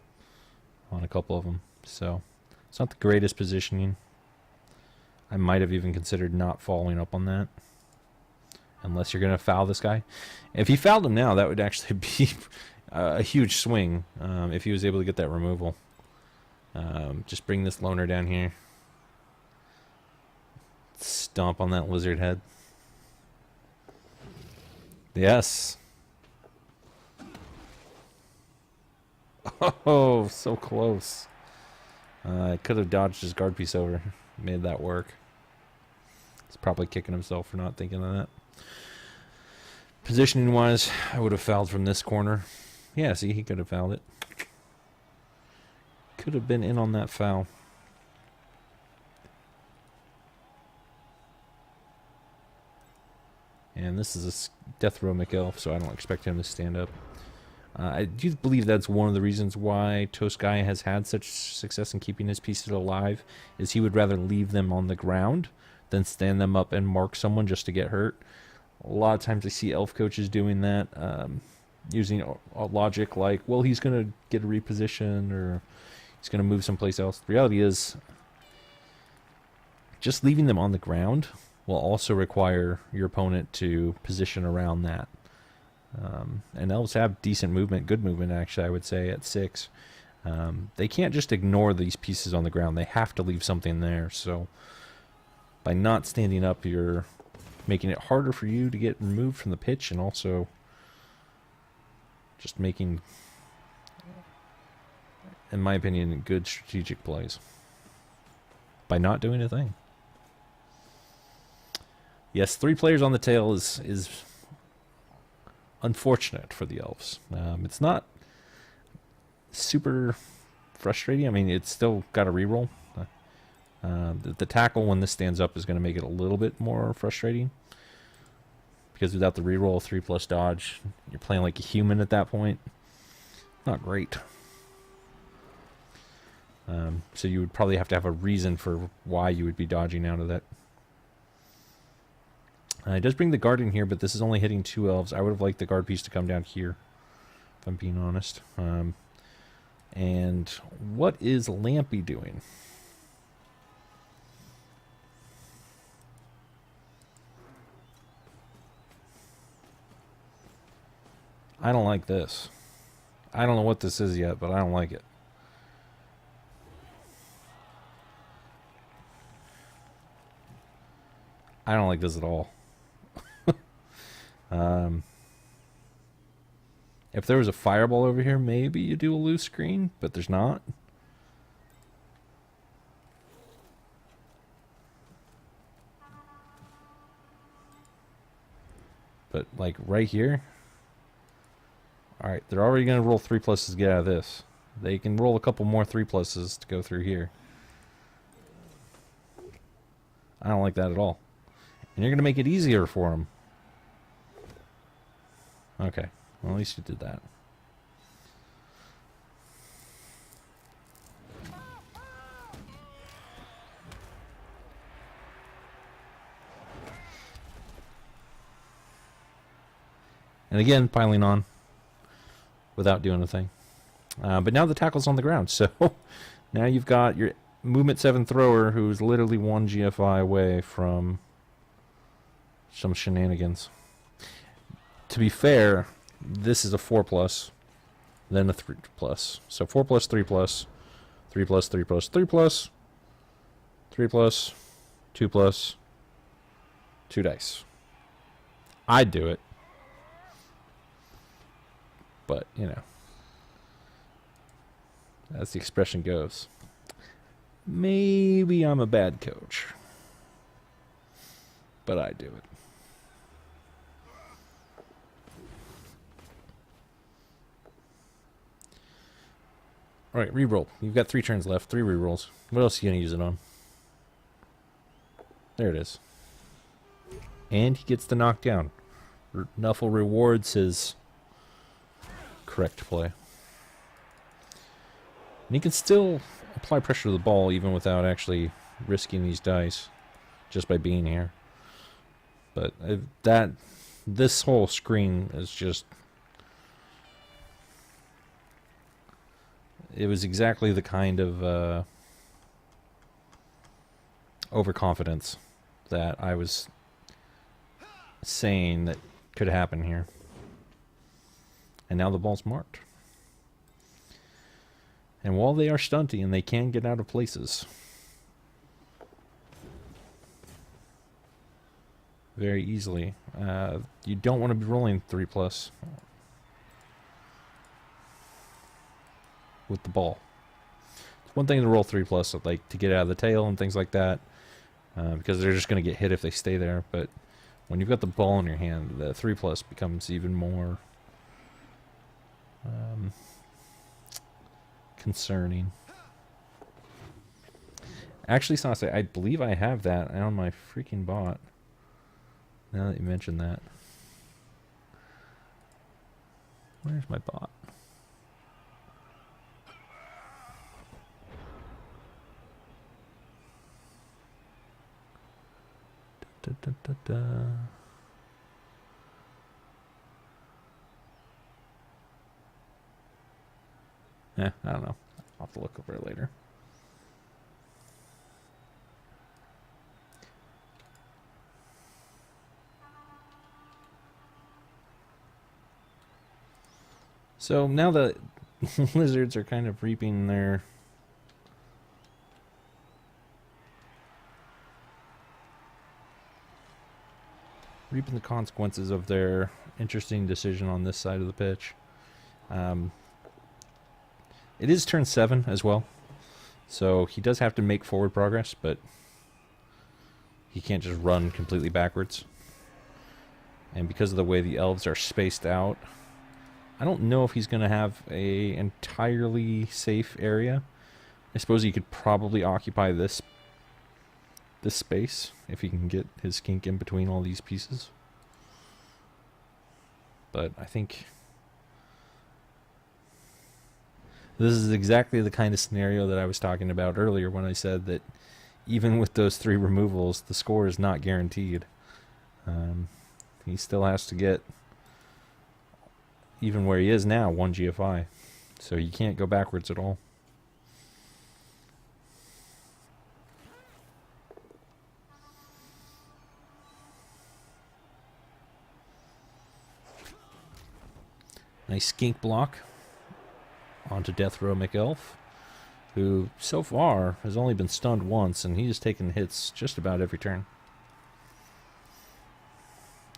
on a couple of them. So it's not the greatest positioning. I might have even considered not following up on that. Unless you're going to foul this guy. If he fouled him now, that would actually be a huge swing if he was able to get that removal. Just bring this loner down here. Stomp on that lizard head. Yes. Oh, so close. I could have dodged his guard piece over. Made that work. He's probably kicking himself for not thinking of that. Positioning wise, I would have fouled from this corner. Yeah, see, he could have fouled it. Could have been in on that foul. And this is a death row Highelf, so I don't expect him to stand up. I do believe that's one of the reasons why Toastguy has had such success in keeping his pieces alive, is he would rather leave them on the ground than stand them up and mark someone just to get hurt. A lot of times I see elf coaches doing that, using a logic like, well, he's going to get a reposition or he's going to move someplace else. The reality is, just leaving them on the ground will also require your opponent to position around that. And elves have decent movement, good movement actually, I would say, at 6. They can't just ignore these pieces on the ground. They have to leave something there. So by not standing up, you're making it harder for you to get removed from the pitch, and also just making, in my opinion, good strategic plays by not doing a thing. Yes, 3 players on the tail is unfortunate for the elves. It's not super frustrating. I mean, it's still got a reroll. The tackle when this stands up is going to make it a little bit more frustrating, because without the reroll, 3+ dodge, you're playing like a human at that point. Not great. So you would probably have to have a reason for why you would be dodging out of that. It does bring the guard in here, but this is only hitting 2 elves. I would have liked the guard piece to come down here, if I'm being honest. And what is Lampy doing? I don't like this. I don't know what this is yet, but I don't like it. I don't like this at all. If there was a fireball over here, maybe you do a loose screen, but there's not. But like right here. Alright, they're already going to roll 3+ to get out of this. They can roll a couple more 3+ to go through here. I don't like that at all. And you're going to make it easier for them. Okay, well, at least you did that. And again, piling on without doing a thing. But now the tackle's on the ground, so now you've got your movement 7 thrower who's literally 1 GFI away from some shenanigans. To be fair, this is a 4+, then a 3+. So 4+, 3+, 3+, 3+, 3+, 3+, 2+, 2 dice. I'd do it. But, you know, as the expression goes, maybe I'm a bad coach. But I do it. Alright, reroll. You've got 3 turns left, 3 rerolls. What else are you going to use it on? There it is. And he gets the knockdown. Nuffle rewards his correct play. And he can still apply pressure to the ball even without actually risking these dice. Just by being here. But this whole screen is just... It was exactly the kind of overconfidence that I was saying that could happen here. And now the ball's marked. And while they are stunty and they can get out of places very easily, you don't want to be rolling 3+ with the ball. It's one thing to roll 3+, like to get out of the tail and things like that, because they're just going to get hit if they stay there. But when you've got the ball in your hand, the 3+ becomes even more concerning. Actually, Sase, I believe I have that on my freaking bot. Now that you mentioned that. Where's my bot? Da, da, da, da. I don't know. I'll have to look over it later. So now the lizards are kind of reaping the consequences of their interesting decision on this side of the pitch. It is turn 7 as well, so he does have to make forward progress, but he can't just run completely backwards. And because of the way the elves are spaced out, I don't know if he's going to have a entirely safe area. I suppose he could probably occupy this space if he can get his kink in between all these pieces. But I think this is exactly the kind of scenario that I was talking about earlier when I said that even with those 3 removals, the score is not guaranteed. He still has to get, even where he is now, 1 GFI. So you can't go backwards at all. Nice skink block onto Death Row Highelf, who so far has only been stunned once, and he's taken hits just about every turn.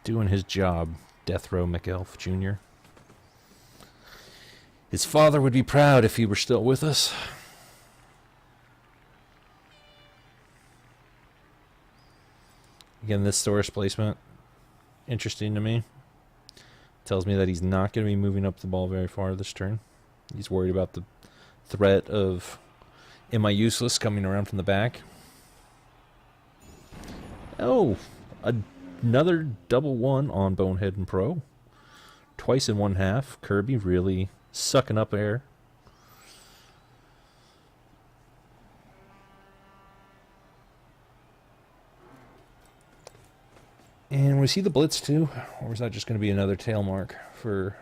Doing his job, Death Row Highelf Jr. His father would be proud if he were still with us. Again, this Thoris placement, interesting to me. Tells me that he's not going to be moving up the ball very far this turn. He's worried about the threat of Am I Useless coming around from the back. Oh, another double 1 on Bonehead and Pro. Twice in 1/2. Kirby really sucking up air. And was he the blitz too? Or was that just going to be another tail mark for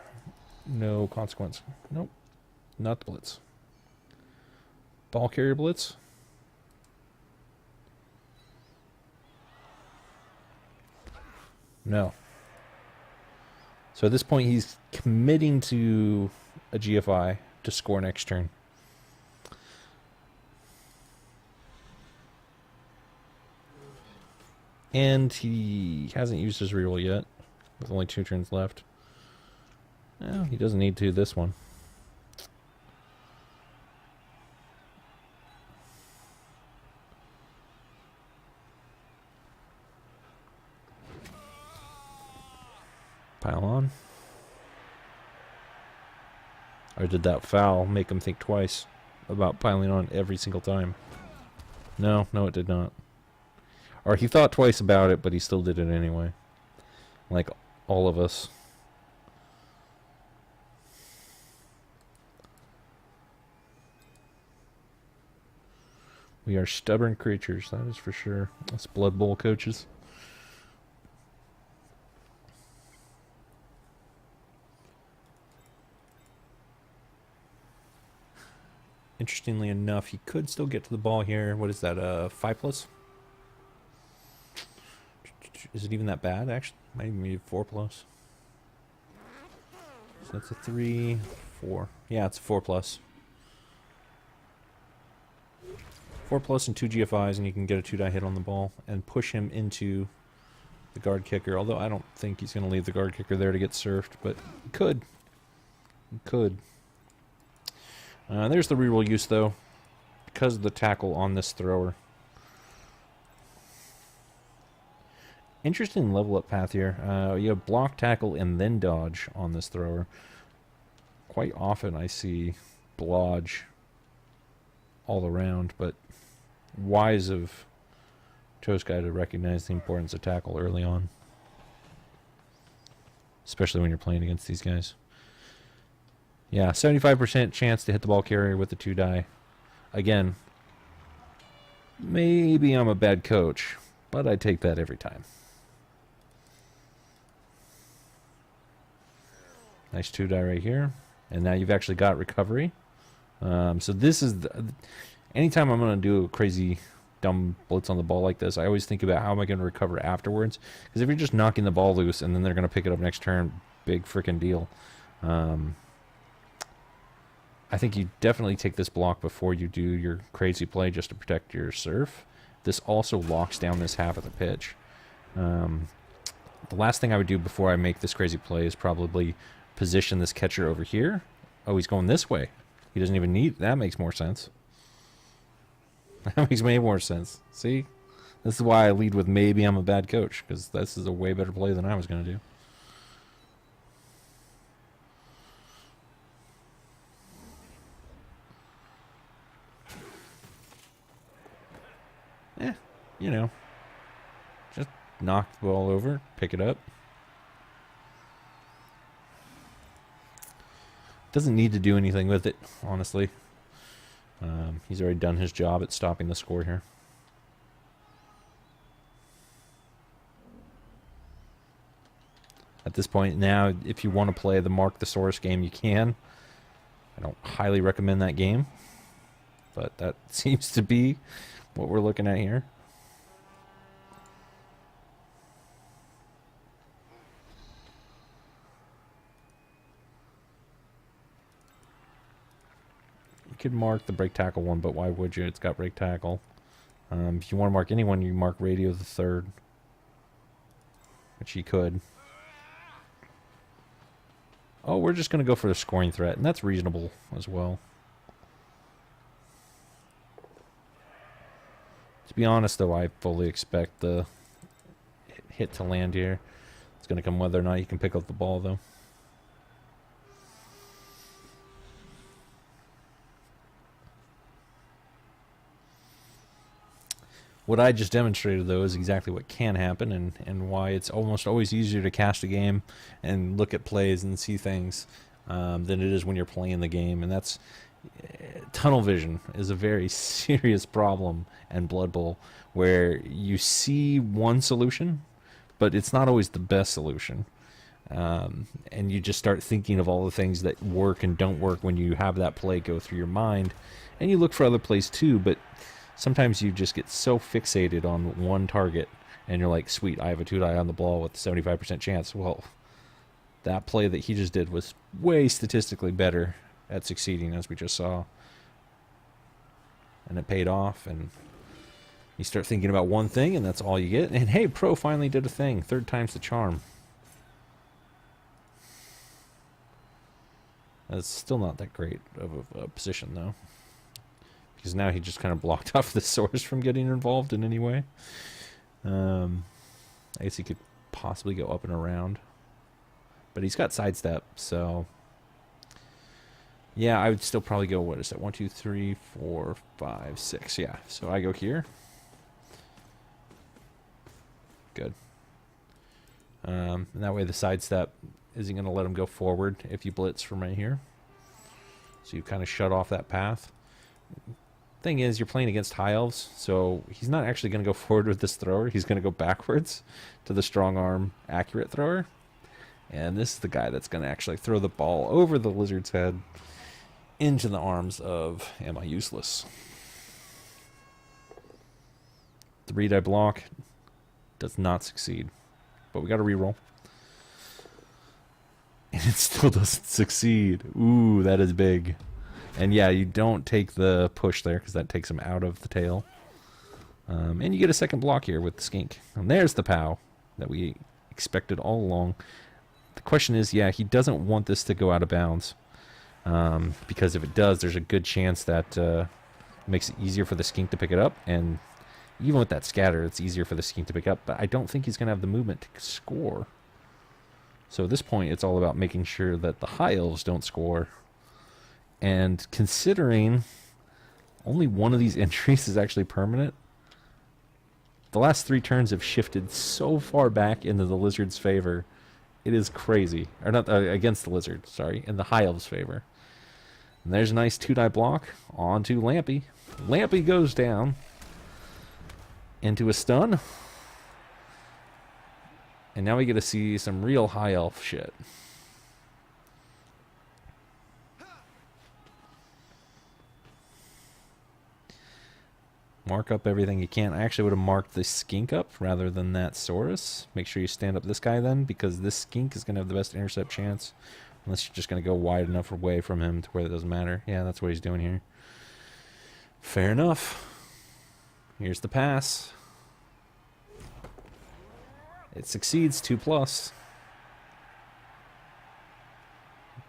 no consequence? Nope. Not the blitz. Ball carrier blitz? No. So at this point he's committing to a GFI to score next turn. And he hasn't used his reroll yet, with only 2 turns left. Well, he doesn't need to this one. Pile on. Or did that foul make him think twice about piling on every single time? No, it did not. Or he thought twice about it, but he still did it anyway. Like all of us. We are stubborn creatures, that is for sure. Us Blood Bowl coaches. Interestingly enough, he could still get to the ball here. What is that, 5+? Is it even that bad, actually? Might even be 4+. So that's a 3, 4. Yeah, it's a 4+. 4+ and 2 GFIs, and you can get a 2-die hit on the ball and push him into the guard kicker. Although I don't think he's going to leave the guard kicker there to get surfed, but he could. He could. There's the reroll use, though, because of the tackle on this thrower. Interesting level up path here. You have block, tackle, and then dodge on this thrower. Quite often I see blodge all around, but wise of Toastguy to recognize the importance of tackle early on. Especially when you're playing against these guys. Yeah, 75% chance to hit the ball carrier with the 2-die. Again, maybe I'm a bad coach, but I take that every time. Nice 2-die right here. And now you've actually got recovery. So this is... anytime I'm going to do a crazy dumb blitz on the ball like this, I always think about how am I going to recover afterwards. Because if you're just knocking the ball loose and then they're going to pick it up next turn, big freaking deal. I think you definitely take this block before you do your crazy play just to protect your surf. This also locks down this half of the pitch. The last thing I would do before I make this crazy play is probably position this catcher over here. Oh, he's going this way. He doesn't even need... That makes more sense. That makes way more sense. See? This is why I lead with maybe I'm a bad coach, because this is a way better play than I was going to do. You know, just knock the ball over, pick it up. Doesn't need to do anything with it, honestly. He's already done his job at stopping the score here. At this point now, if you want to play the Mark Thesaurus game, you can. I don't highly recommend that game, but that seems to be what we're looking at here. Could mark the break tackle one, but why would you? It's got break tackle. If you want to mark anyone, you mark radio the third, which you could. Oh, we're just going to go for the scoring threat, and that's reasonable as well. To be honest, though, I fully expect the hit to land here. It's going to come whether or not you can pick up the ball, though. What I just demonstrated, though, is exactly what can happen and why it's almost always easier to cast a game and look at plays and see things than it is when you're playing the game. And that's... tunnel vision is a very serious problem in Blood Bowl, where you see one solution, but it's not always the best solution. And you just start thinking of all the things that work and don't work when you have that play go through your mind. And you look for other plays too, but... sometimes you just get so fixated on one target, and you're like, sweet, I have a 2-die on the ball with a 75% chance. Well, that play that he just did was way statistically better at succeeding, as we just saw. And it paid off, and You start thinking about one thing, and that's all you get. And hey, Pro finally did a thing. 3rd time's the charm. That's still not that great of a position, though. Because now he just kind of blocked off the source from getting involved in any way. I guess he could possibly go up and around. But he's got sidestep, so... Yeah, I would still probably go, what is that? 1, 2, 3, 4, 5, 6. Yeah, so I go here. Good. And that way the sidestep isn't going to let him go forward if you blitz from right here. So you kind of shut off that path. Thing is, you're playing against high elves, so he's not actually going to go forward with this thrower. He's going to go backwards to the strong arm accurate thrower. And this is the guy that's going to actually throw the ball over the lizard's head into the arms of Am I Useless? 3-die block does not succeed. But we got to reroll. And it still doesn't succeed. Ooh, that is big. And yeah, you don't take the push there because that takes him out of the tail. And you get a second block here with the skink. And there's the POW that we expected all along. The question is, yeah, he doesn't want this to go out of bounds. Because if it does, there's a good chance that it makes it easier for the skink to pick it up. And even with that scatter, it's easier for the skink to pick up. But I don't think he's going to have the movement to score. So at this point, it's all about making sure that the high elves don't score. And considering only one of these entries is actually permanent, the last 3 turns have shifted so far back into the lizard's favor. It is crazy. Or not against the lizard, sorry, in the high elves' favor. And there's a nice 2-die block onto Lampy. Lampy goes down into a stun. And now we get to see some real high elf shit. Mark up everything you can. I actually would have marked the skink up rather than that Saurus. Make sure you stand up this guy then, because this skink is going to have the best intercept chance. Unless you're just going to go wide enough away from him to where it doesn't matter. Yeah, that's what he's doing here. Fair enough. Here's the pass. It succeeds, 2+.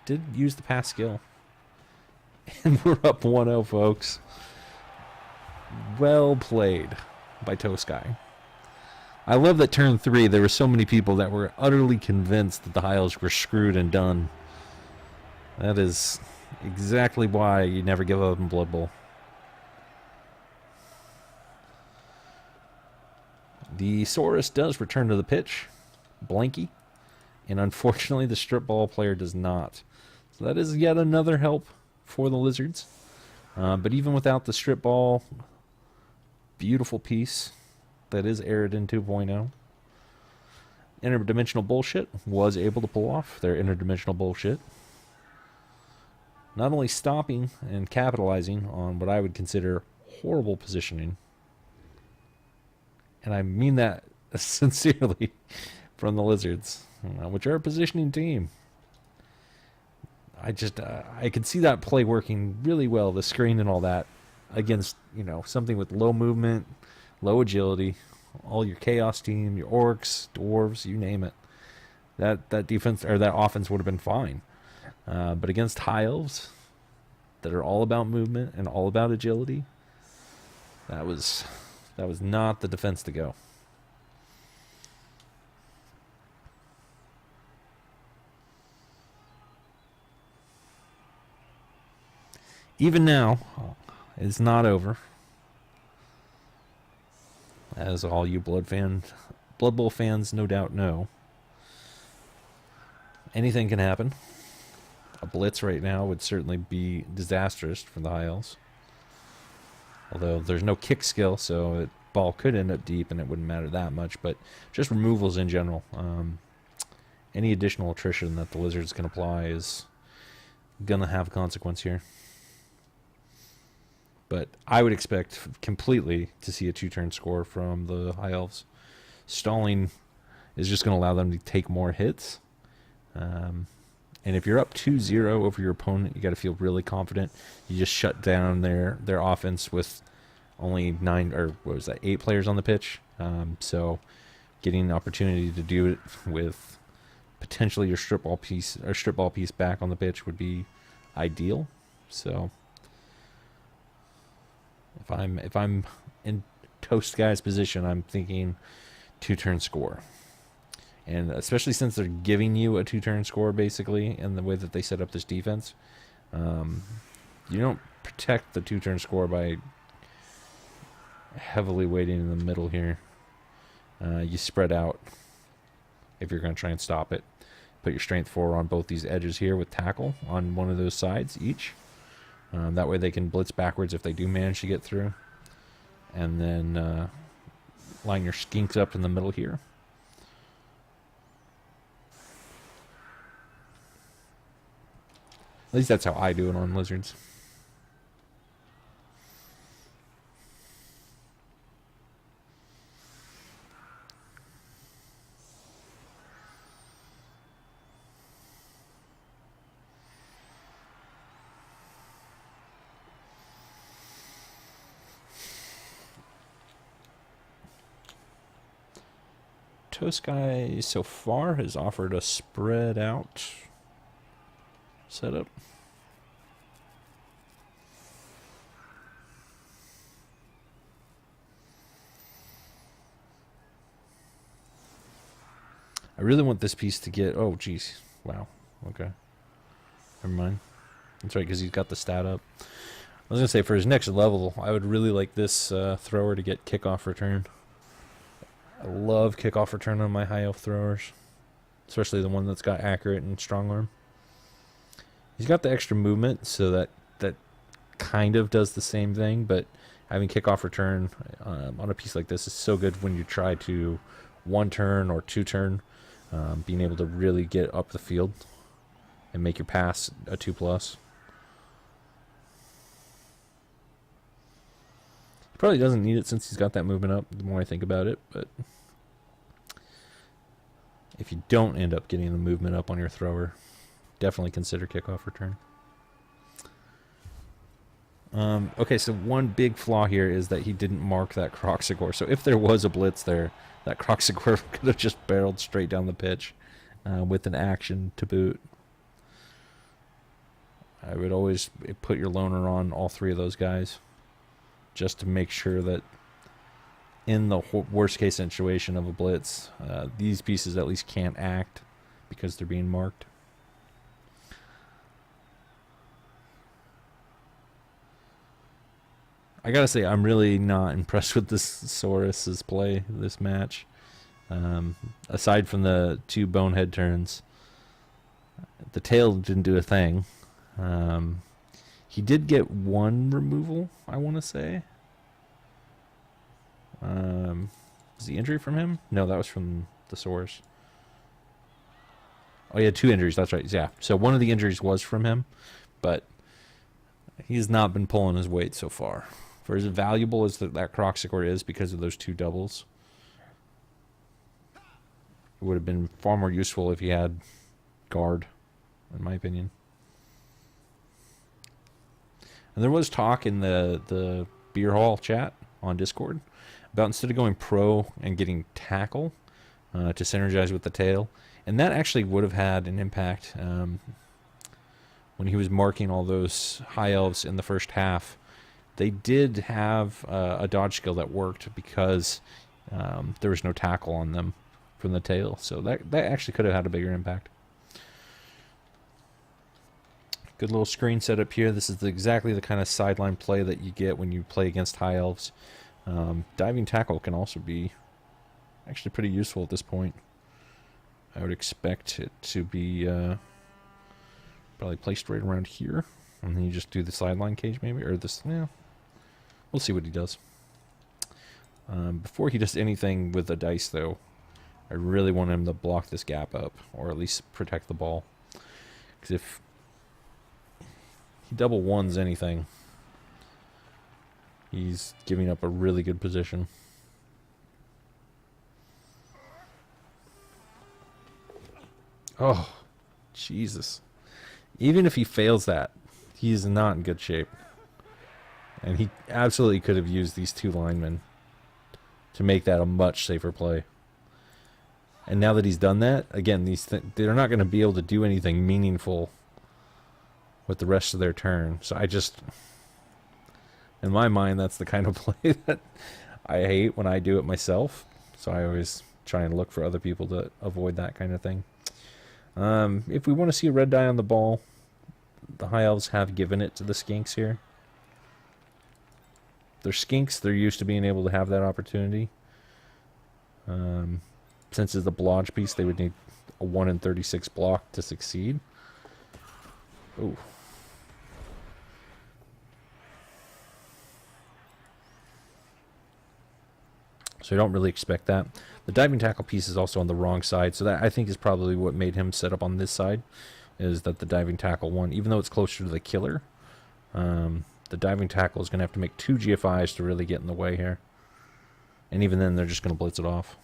Did use the pass skill. And we're up 1-0, folks. Well played by Toastguy. I love that turn 3, there were so many people that were utterly convinced that the high elves were screwed and done. That is exactly why you never give up in Blood Bowl. The Saurus does return to the pitch, Blanky, and unfortunately the strip ball player does not. So that is yet another help for the Lizards. But even without the strip ball, beautiful piece that is Aridin 2.0. Interdimensional Bullshit was able to pull off their interdimensional bullshit. Not only stopping and capitalizing on what I would consider horrible positioning, and I mean that sincerely, from the Lizards, which are a positioning team. I can see that play working really well, the screen and all that, against, something with low movement, low agility, all your chaos team, your orcs, dwarves, you name it. That defense or that offense would have been fine. But against high elves that are all about movement and all about agility, that was not the defense to go. Even now, it's not over. As all you Blood Bowl fans no doubt know. Anything can happen. A blitz right now would certainly be disastrous for the High Elves. Although there's no kick skill, so the ball could end up deep and it wouldn't matter that much. But just removals in general. Any additional attrition that the Lizards can apply is going to have a consequence here. But I would expect completely to see a 2-turn score from the High Elves. Stalling is just going to allow them to take more hits. And if you're up 2-0 over your opponent, you got to feel really confident. You just shut down their offense with only 9, or what was that, 8 players on the pitch. So getting an opportunity to do it with potentially your strip ball piece back on the pitch would be ideal. So if I'm in Toast Guy's position, I'm thinking 2-turn score. And especially since they're giving you a 2-turn score, basically, in the way that they set up this defense, you don't protect the 2-turn score by heavily weighting in the middle here. You spread out if you're going to try and stop it. Put your strength 4 on both these edges here with tackle on one of those sides each. That way they can blitz backwards if they do manage to get through. And then line your skinks up in the middle here. At least that's how I do it on lizards. Toastguy so far has offered a spread out setup. I really want this piece to get... Oh, geez. Wow. Okay. Never mind. That's right, because he's got the stat up. I was going to say, for his next level, I would really like this thrower to get kickoff return. I love kickoff return on my Highelf throwers. Especially the one that's got accurate and strong arm. He's got the extra movement, so that kind of does the same thing, but having kickoff return on a piece like this is so good when you try to 1-turn or 2-turn. Being able to really get up the field and make your pass a 2+. He probably doesn't need it since he's got that movement up, the more I think about it, but if you don't end up getting the movement up on your thrower, definitely consider kickoff return. Okay, so one big flaw here is that he didn't mark that Croxagore. So if there was a blitz there, that Croxagore could have just barreled straight down the pitch with an action to boot. I would always put your loner on all 3 of those guys just to make sure that in the worst case situation of a blitz, these pieces at least can't act because they're being marked. I gotta say, I'm really not impressed with this Saurus's play this match. Aside from the 2 bonehead turns, the tail didn't do a thing. He did get 1 removal, I want to say. Was the injury from him? No, that was from the Saurus. Oh, he had 2 injuries, that's right. Yeah, so one of the injuries was from him, but he's not been pulling his weight so far. For as valuable as that Croxagore is because of those 2 doubles, it would have been far more useful if he had guard, in my opinion. And there was talk in the beer hall chat on Discord about instead of going pro and getting tackle to synergize with the tail, and that actually would have had an impact when he was marking all those high elves in the first half. They did have a dodge skill that worked because there was no tackle on them from the tail. So that actually could have had a bigger impact. Good little screen setup here. This is exactly the kind of sideline play that you get when you play against high elves. Diving tackle can also be actually pretty useful at this point. I would expect it to be probably placed right around here. And then you just do the sideline cage maybe, or this, yeah. We'll see what he does. Before he does anything with the dice, though, I really want him to block this gap up, or at least protect the ball. Because if he double ones anything, he's giving up a really good position. Oh, Jesus. Even if he fails that, he's not in good shape. And he absolutely could have used these 2 linemen to make that a much safer play. And now that he's done that, again, they're not going to be able to do anything meaningful with the rest of their turn. So I just, in my mind, that's the kind of play that I hate when I do it myself. So I always try and look for other people to avoid that kind of thing. If we want to see a red die on the ball, the High Elves have given it to the Skinks here. They're Skinks, they're used to being able to have that opportunity. Since it's a blodge piece, they would need a 1 in 36 block to succeed. Ooh. So I don't really expect that. The diving tackle piece is also on the wrong side, so that I think is probably what made him set up on this side, is that the diving tackle one, even though it's closer to the killer, the diving tackle is going to have to make 2 GFIs to really get in the way here. And even then, they're just going to blitz it off.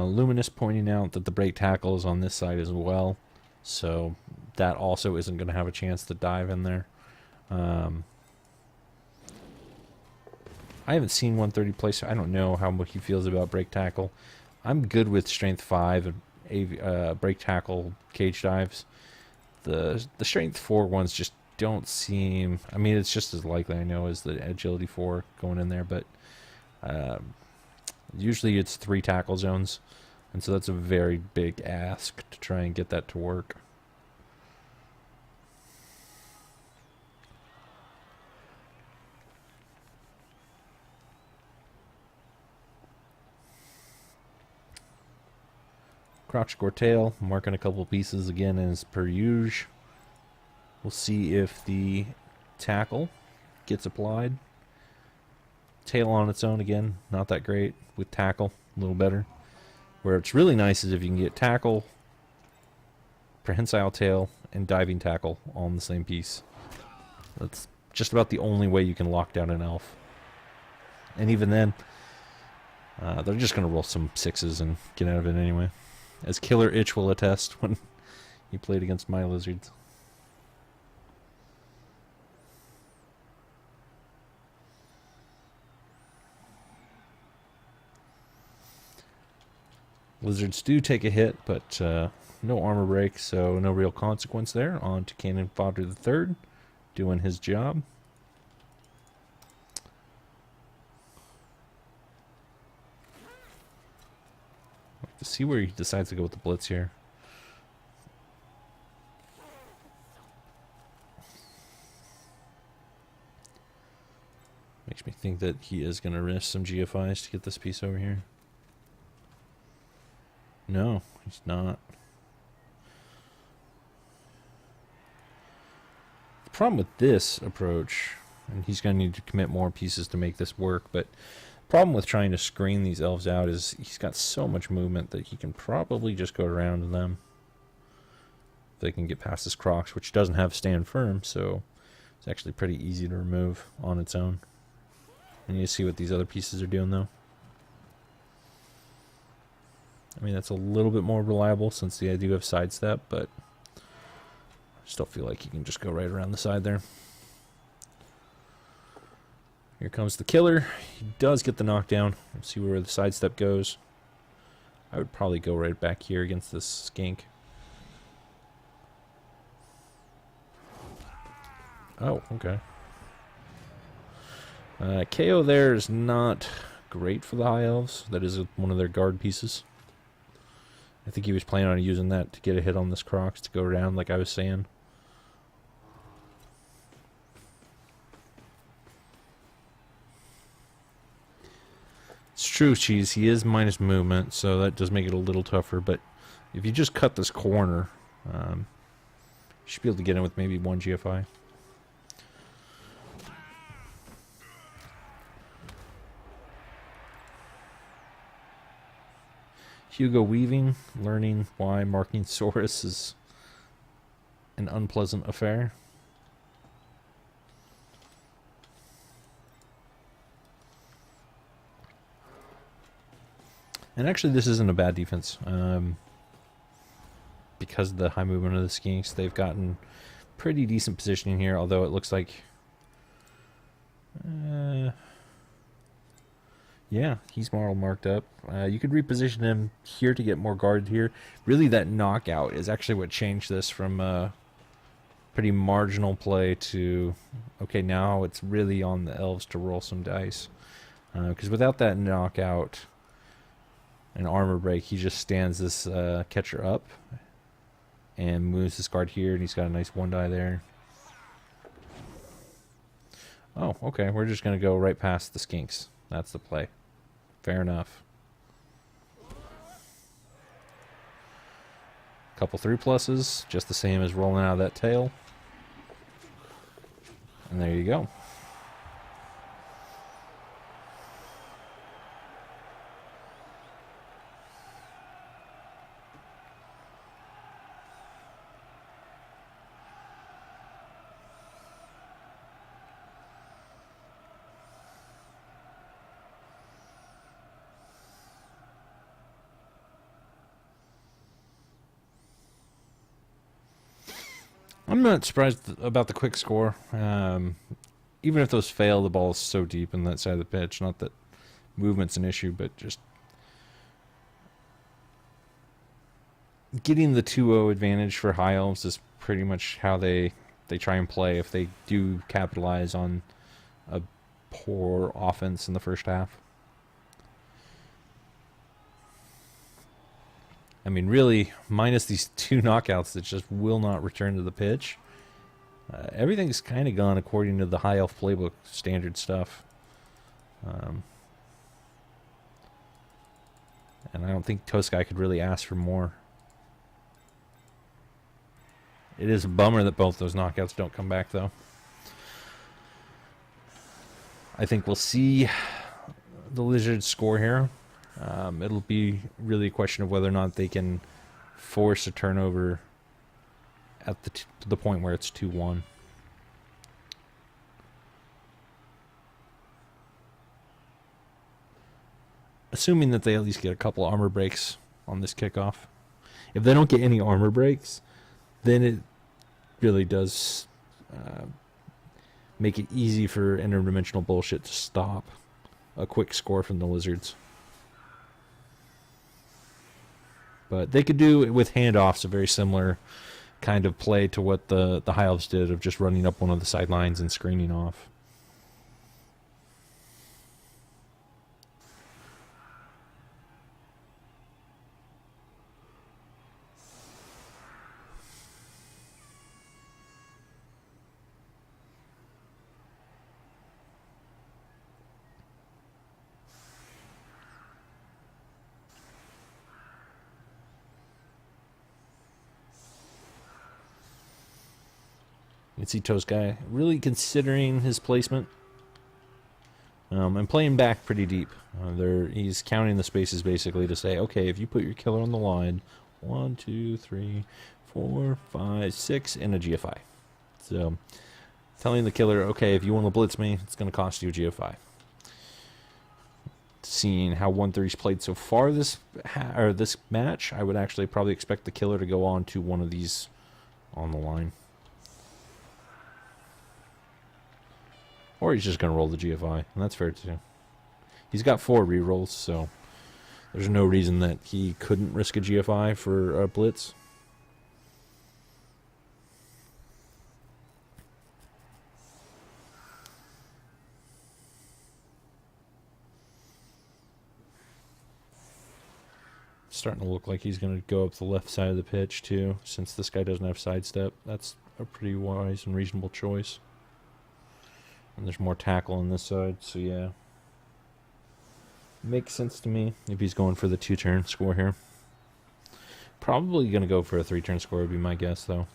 Luminous pointing out that the break tackle is on this side as well, so that also isn't going to have a chance to dive in there. I haven't seen 130 play, so I don't know how much he feels about break tackle. I'm good with strength 5 and break tackle cage dives. The strength 4 ones just don't seem, I mean, it's just as likely, I know, as the agility 4 going in there, but usually it's 3 tackle zones, and so that's a very big ask to try and get that to work. Crotch tail, marking a couple pieces again as per usual. We'll see if the tackle gets applied. Tail on its own, again, not that great. With tackle, a little better. Where it's really nice is if you can get tackle, prehensile tail, and diving tackle all in the same piece. That's just about the only way you can lock down an elf. And even then, they're just going to roll some 6s and get out of it anyway. As Killer Itch will attest when he played against my lizards. Lizards do take a hit, but no armor break, so no real consequence there. On to Cannon Fodder the Third, doing his job. To see where he decides to go with the blitz here. Makes me think that he is going to risk some GFIs to get this piece over here. No, he's not. The problem with this approach, and he's going to need to commit more pieces to make this work, but the problem with trying to screen these elves out is he's got so much movement that he can probably just go around them. If they can get past his Crocs, which doesn't have stand firm, so it's actually pretty easy to remove on its own. And you see what these other pieces are doing, though. I mean, that's a little bit more reliable since I do have sidestep, but I still feel like you can just go right around the side there. Here comes the killer. He does get the knockdown. Let's see where the sidestep goes. I would probably go right back here against this skink. Oh, okay. KO there is not great for the High Elves. That is one of their guard pieces. I think he was planning on using that to get a hit on this Crocs to go around, like I was saying. It's true, Cheese. He is minus movement, so that does make it a little tougher. But if you just cut this corner, you should be able to get in with maybe 1 GFI. Hugo Weaving, learning why marking Saurus is an unpleasant affair. And actually, this isn't a bad defense. Because of the high movement of the skinks, they've gotten pretty decent positioning here, although it looks like... yeah, he's more marked up. You could reposition him here to get more guarded here. Really, that knockout is actually what changed this from pretty marginal play to... okay, now it's really on the elves to roll some dice. Because without that knockout and armor break, he just stands this catcher up and moves his guard here, and he's got a nice 1 die there. Oh, okay, we're just going to go right past the skinks. That's the play. Fair enough. Couple 3+, just the same as rolling out of that tail. And there you go. I'm not surprised about the quick score. Even if those fail, the ball is so deep in that side of the pitch. Not that movement's an issue, but just getting the 2-0 advantage for Highelfs is pretty much how they try and play if they do capitalize on a poor offense in the first half. I mean, really, minus these 2 knockouts that just will not return to the pitch, everything's kind of gone according to the Highelf playbook standard stuff. And I don't think Toastguy could really ask for more. It is a bummer that both those knockouts don't come back, though. I think we'll see the Lizards score here. It'll be really a question of whether or not they can force a turnover at the point where it's 2-1. Assuming that they at least get a couple armor breaks on this kickoff. If they don't get any armor breaks, then it really does make it easy for interdimensional bullshit to stop a quick score from the Lizards. But they could do it with handoffs, a very similar kind of play to what the Highelfs did of just running up one of the sidelines and screening off. You can see Toastguy really considering his placement and playing back pretty deep. He's counting the spaces basically to say, okay, if you put your killer on the line, 1, 2, 3, 4, 5, 6, and a GFI. So telling the killer, okay, if you want to blitz me, it's going to cost you a GFI. Seeing how 130's played so far this match, I would actually probably expect the killer to go on to one of these on the line. Or he's just going to roll the GFI, and that's fair too. He's got 4 rerolls, so there's no reason that he couldn't risk a GFI for a blitz. Starting to look like he's going to go up the left side of the pitch too, since this guy doesn't have sidestep. That's a pretty wise and reasonable choice. And there's more tackle on this side, so yeah. Makes sense to me if he's going for the 2-turn score here. Probably going to go for a 3-turn score would be my guess, though.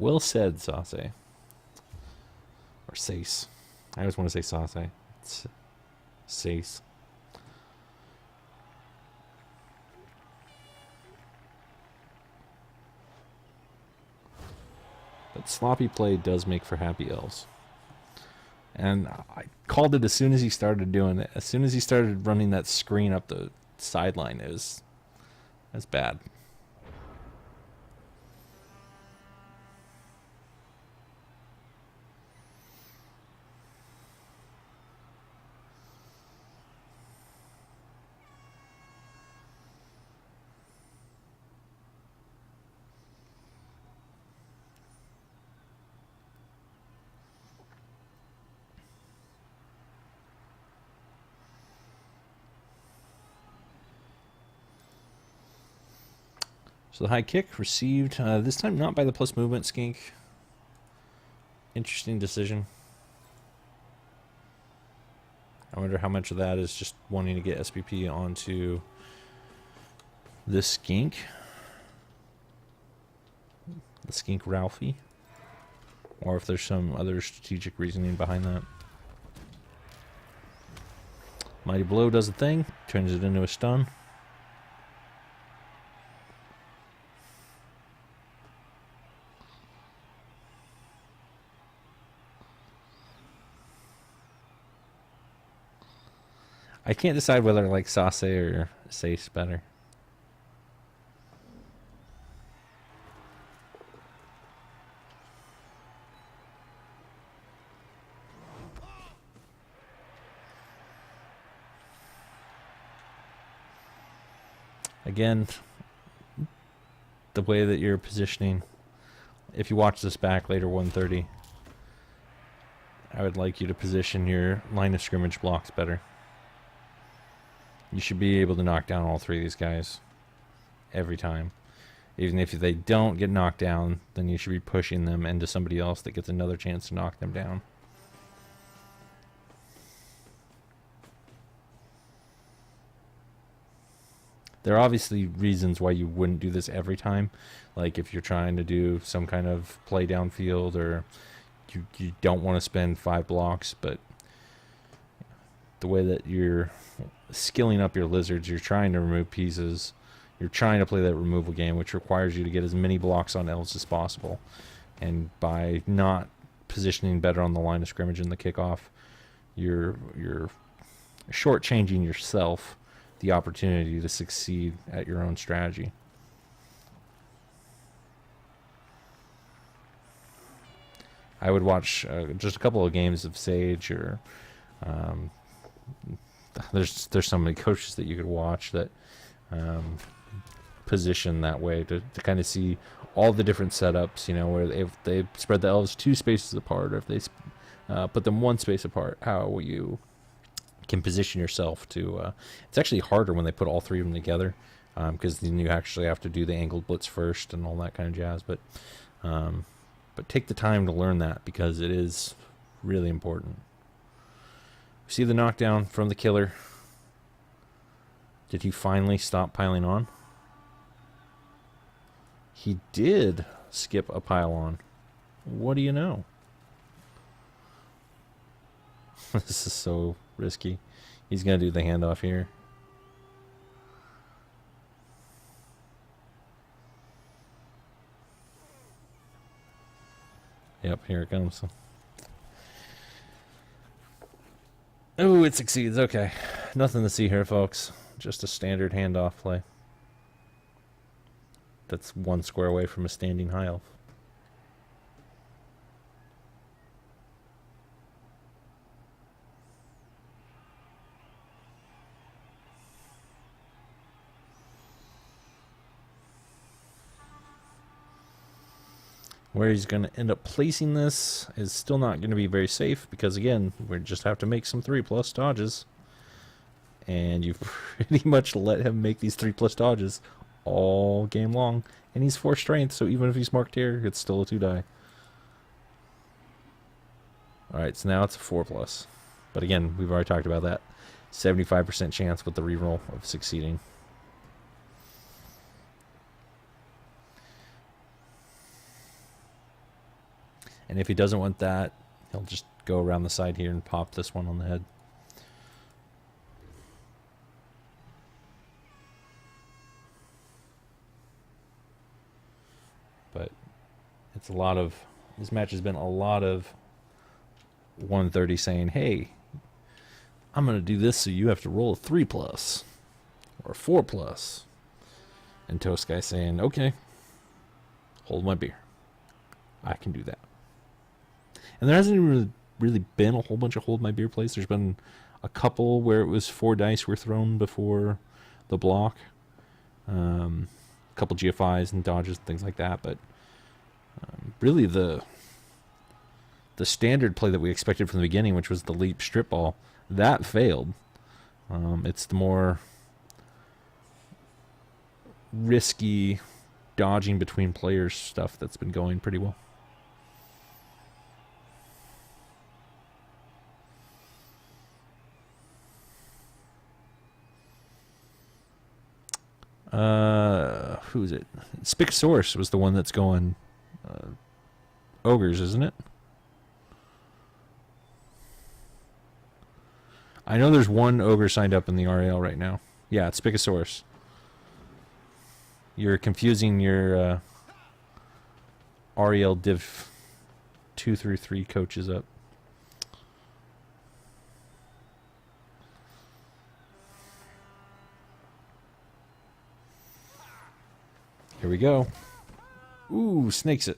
Well said, Sauce. Or Sace. I always want to say Sauce. It's Sace. But sloppy play does make for happy elves. And I called it as soon as he started doing it. As soon as he started running that screen up the sideline, that's bad. So the high kick received, this time not by the plus movement skink. Interesting decision. I wonder how much of that is just wanting to get SPP onto this skink. The skink Ralphie. Or if there's some other strategic reasoning behind that. Mighty Blow does the thing, turns it into a stun. I can't decide whether I like Sase or Sace better. Again, the way that you're positioning, if you watch this back later, 130, I would like you to position your line of scrimmage blocks better. You should be able to knock down all three of these guys every time. Even if they don't get knocked down, then you should be pushing them into somebody else that gets another chance to knock them down. There are obviously reasons why you wouldn't do this every time. Like if you're trying to do some kind of play downfield, or you don't want to spend 5 blocks, but the way that you're skilling up your lizards, you're trying to remove pieces, you're trying to play that removal game, which requires you to get as many blocks on elves as possible. And by not positioning better on the line of scrimmage in the kickoff, you're shortchanging yourself the opportunity to succeed at your own strategy. I would watch just a couple of games of Sage, or there's so many coaches that you could watch that position that way to kind of see all the different setups, you know, where if they spread the elves 2 spaces apart, or if they put them 1 space apart, how you can position yourself to it's actually harder when they put all 3 of them together, because then you actually have to do the angled blitz first and all that kind of jazz. But take the time to learn that, because it is really important. See the knockdown from the killer. Did he finally stop piling on? He did skip a pile on. What do you know? This is so risky. He's going to do the handoff here. Yep, here it comes. Oh, it succeeds. Okay. Nothing to see here, folks. Just a standard handoff play. That's 1 square away from a standing Highelf. Where he's going to end up placing this is still not going to be very safe, because again, we just have to make some 3+ dodges. And you pretty much let him make these 3+ dodges all game long. And he's 4 strength, so even if he's marked here, it's still a 2 die. Alright, so now it's a 4+. But again, we've already talked about that. 75% chance with the reroll of succeeding. And if he doesn't want that, he'll just go around the side here and pop this one on the head. But it's a lot of This match has been a lot of 130 saying, hey, I'm going to do this so you have to roll a 3+ or a 4+. And Toastguy saying, okay, hold my beer. I can do that. And there hasn't really been a whole bunch of hold my beer plays. There's been a couple where it was 4 dice were thrown before the block. A couple GFIs and dodges and things like that. But really the standard play that we expected from the beginning, which was the leap strip ball, that failed. It's the more risky dodging between players stuff that's been going pretty well. Who is it? Spicosaurus was the one that's going ogres, isn't it? I know there's one ogre signed up in the REL right now. Yeah, it's Spicosaurus. You're confusing your REL Div 2 through 3 coaches up. Here we go. Ooh, snakes it.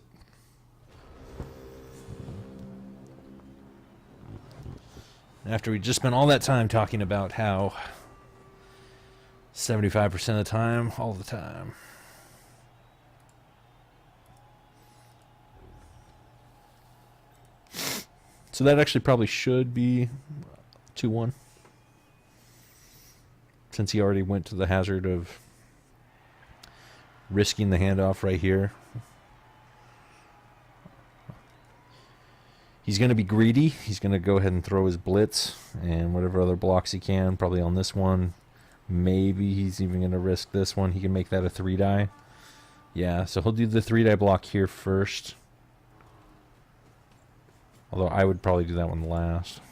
After we just spent all that time talking about how 75% of the time, all the time. So that actually probably should be 2-1. Since he already went to the hazard of risking the handoff right here. He's going to be greedy. He's going to go ahead and throw his blitz and whatever other blocks he can, probably on this one. Maybe he's even going to risk this one. He can make that a 3-die. Yeah, so he'll do the 3-die block here first. Although I would probably do that one last.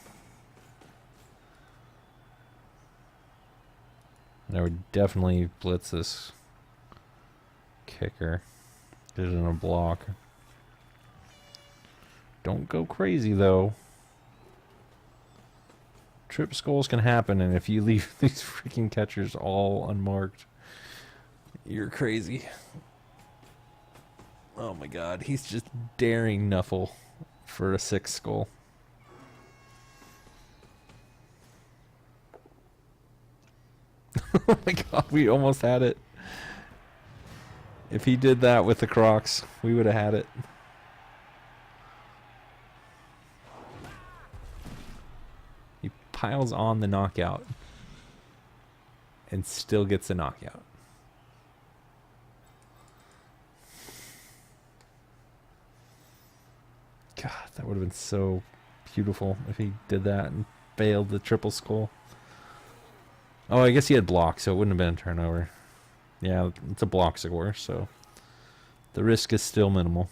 And I would definitely blitz this kicker. Get it in a block. Don't go crazy, though. Trip skulls can happen, and if you leave these freaking catchers all unmarked, you're crazy. Oh my god, he's just daring Nuffle for a 6 skull. Oh my god, we almost had it. If he did that with the Crocs, we would have had it. He piles on the knockout and still gets a knockout. God, that would have been so beautiful if he did that and failed the triple skull. Oh, I guess he had block, so it wouldn't have been a turnover. Yeah, it's a block score, so the risk is still minimal.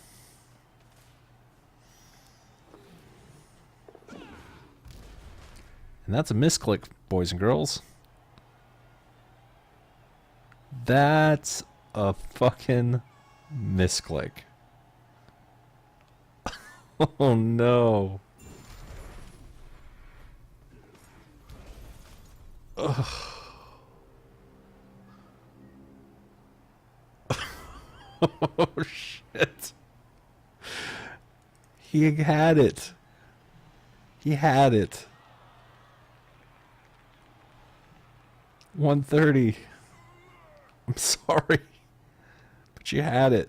And that's a misclick, boys and girls. That's a fucking misclick. Oh no. Ugh. Oh shit. He had it. He had it. 130. I'm sorry. But you had it.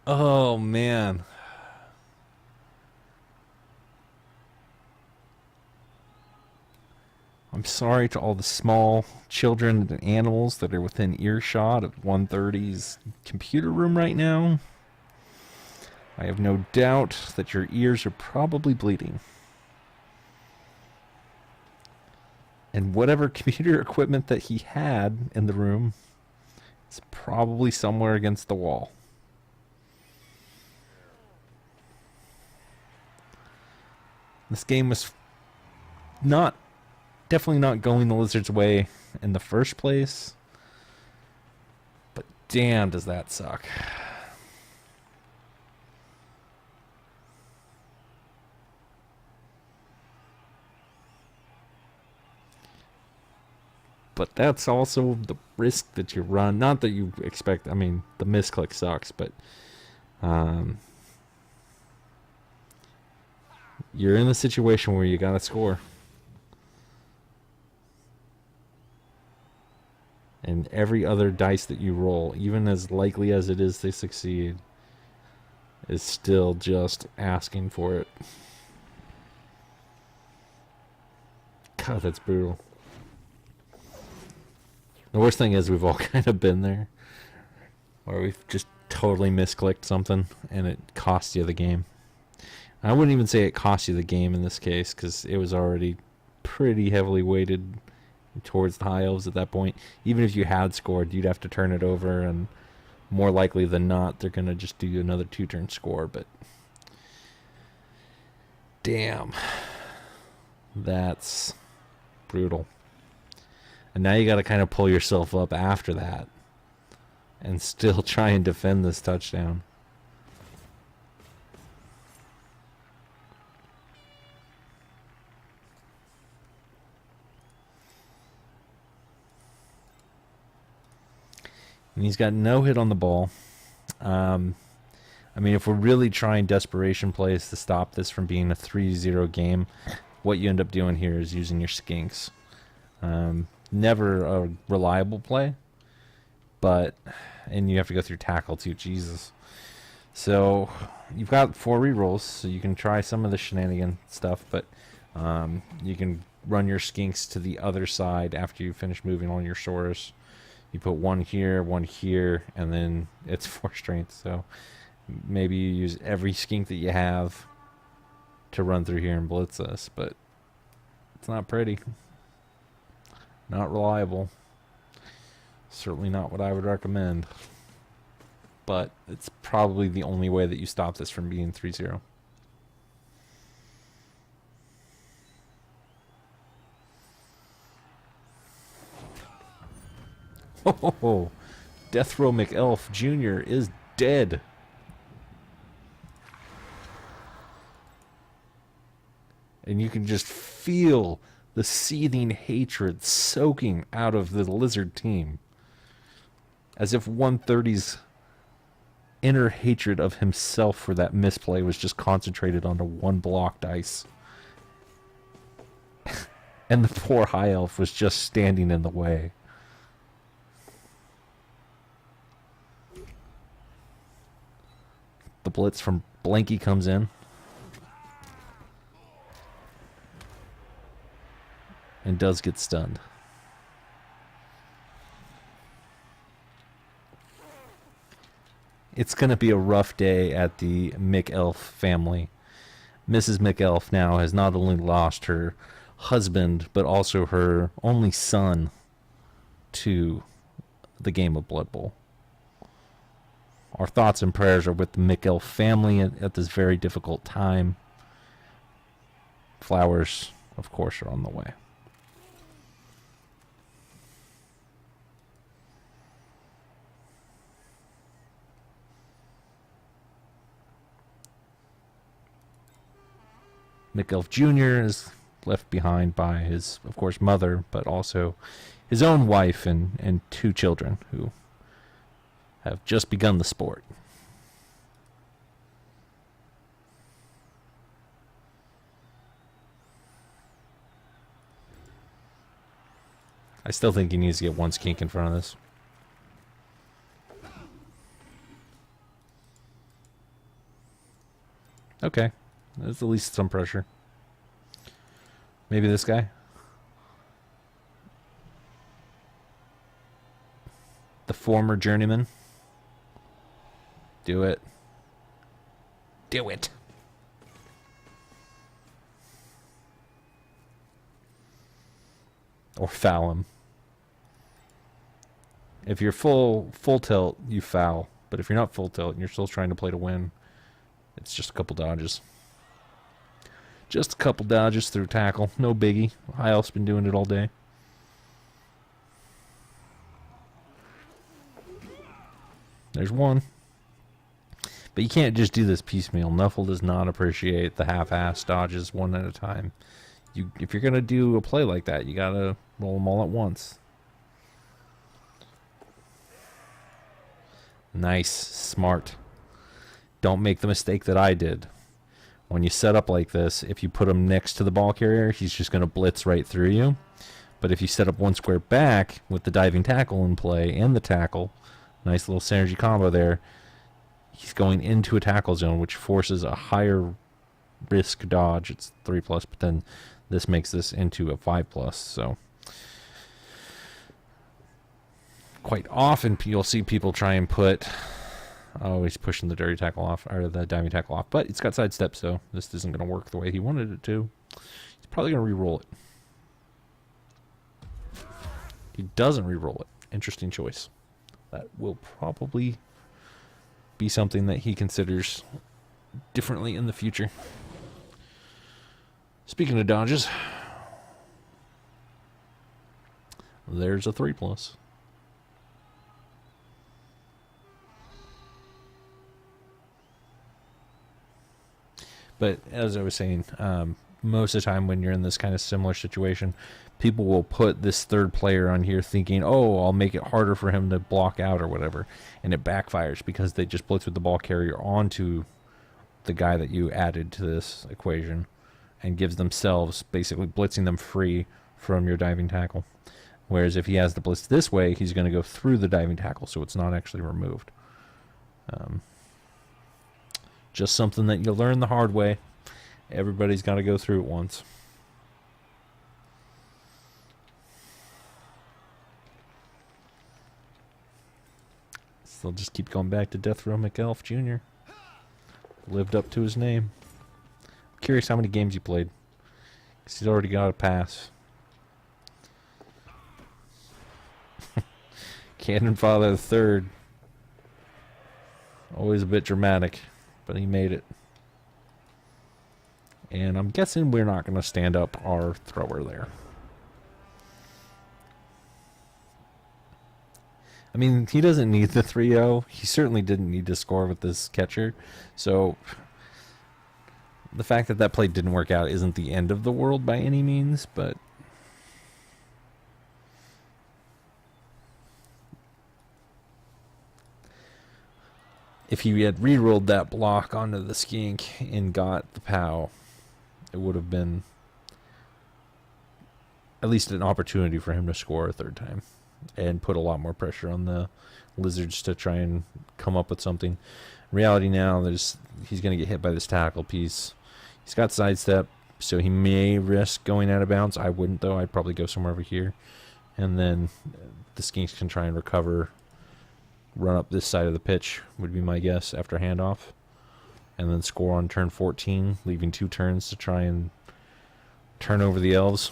Oh man. I'm sorry to all the small children and animals that are within earshot of 130's computer room right now. I have no doubt that your ears are probably bleeding. And whatever computer equipment that he had in the room is probably somewhere against the wall. This game was definitely not going the Lizards' way in the first place. damn, does that suck. But that's also the risk that you run. Not that you expect. I mean, the misclick sucks, but you're in a situation where you gotta score. And every other dice that you roll, even as likely as it is to succeed, is still just asking for it. God, that's brutal. The worst thing is we've all kind of been there, where we've just totally misclicked something and it cost you the game. I wouldn't even say it cost you the game in this case, because it was already pretty heavily weighted towards the High Elves at that point. Even if you had scored, you'd have to turn it over, and more likely than not, they're going to just do another 2-turn score. But damn, that's brutal. And now you got to kind of pull yourself up after that and still try and defend this touchdown. And he's got no hit on the ball. I mean, if we're really trying desperation plays to stop this from being a 3-0 game, what you end up doing here is using your skinks. Never a reliable play, and you have to go through tackle too, Jesus. So you've got 4 rerolls, so you can try some of the shenanigan stuff, but you can run your skinks to the other side after you finish moving on your Saurus. You put 1 here, and then it's 4 strength. So maybe you use every skink that you have to run through here and blitz us, but it's not pretty. Not reliable. Certainly not what I would recommend. But it's probably the only way that you stop this from being 3-0. Oh, Death Row McElf Jr. is dead. And you can just feel the seething hatred soaking out of the Lizard team. As if 130's inner hatred of himself for that misplay was just concentrated onto 1 block dice. And the poor Highelf was just standing in the way. The blitz from Blanky comes in. And does get stunned. It's going to be a rough day at the McElf family. Mrs. McElf now has not only lost her husband, but also her only son to the game of Blood Bowl. Our thoughts and prayers are with the McElf family at this very difficult time. Flowers, of course, are on the way. McElf Jr. is left behind by his, of course, mother, but also his own wife and 2 children who have just begun the sport. I still think he needs to get 1 skink in front of this. Okay. There's at least some pressure. Maybe this guy? The former journeyman? Do it. Do it. Or foul him. If you're full tilt, you foul. But if you're not full tilt and you're still trying to play to win, it's just a couple dodges. Just a couple dodges through tackle. No biggie. Highelf's been doing it all day. There's one. But you can't just do this piecemeal. Nuffle does not appreciate the half-ass dodges one at a time. If you're going to do a play like that, you got to roll them all at once. Nice. Smart. Don't make the mistake that I did. When you set up like this, if you put him next to the ball carrier, he's just going to blitz right through you. But if you set up one square back with the diving tackle in play and the tackle, nice little synergy combo there, he's going into a tackle zone, which forces a higher risk dodge. It's 3+, but then this makes this into a 5+. So quite often you'll see people try and put, he's pushing the dirty tackle off, or the diving tackle off, but it's got sidestep, so this isn't going to work the way he wanted it to. He's probably going to re-roll it. He doesn't re-roll it. Interesting choice. That will probably be something that he considers differently in the future. Speaking of dodges, there's a 3+. But as I was saying, most of the time when you're in this kind of similar situation, people will put this third player on here thinking, oh, I'll make it harder for him to block out or whatever. And it backfires because they just blitz with the ball carrier onto the guy that you added to this equation and gives themselves, basically blitzing them free from your diving tackle. Whereas if he has the blitz this way, he's going to go through the diving tackle, so it's not actually removed. Just something that you'll learn the hard way. Everybody's got to go through it once. So they'll just keep going back to Death Row Highelf Jr. Lived up to his name. I'm curious how many games he played, because he's already got a pass. Cannon Father III. Always a bit dramatic, but he made it. And I'm guessing we're not going to stand up our thrower there. I mean, he doesn't need the 3-0. He certainly didn't need to score with this catcher. So the fact that that play didn't work out isn't the end of the world by any means, but if he had re-rolled that block onto the skink and got the POW, it would have been at least an opportunity for him to score a third time and put a lot more pressure on the Lizards to try and come up with something. In reality now, he's going to get hit by this tackle piece. He's got sidestep, so he may risk going out of bounds. I wouldn't, though. I'd probably go somewhere over here. And then the skinks can try and recover, run up this side of the pitch, would be my guess, after handoff. And then score on turn 14, leaving 2 turns to try and turn over the elves.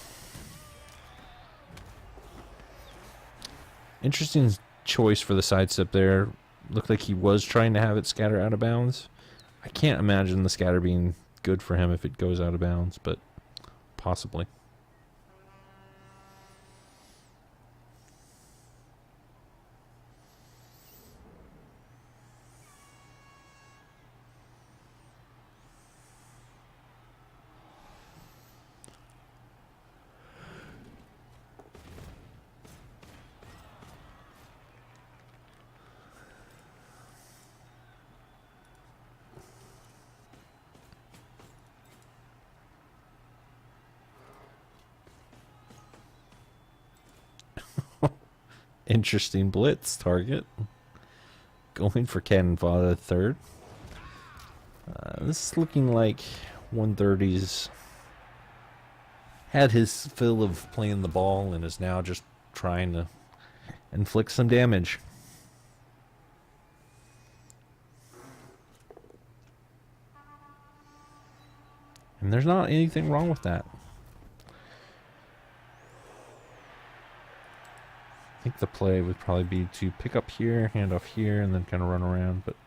Interesting choice for the sidestep there. Looked like he was trying to have it scatter out of bounds. I can't imagine the scatter being good for him if it goes out of bounds, but possibly. Interesting blitz target. Going for Cannon Father III. This is looking like 130's had his fill of playing the ball and is now just trying to inflict some damage. And there's not anything wrong with that. I think the play would probably be to pick up here, hand off here, and then kind of run around, but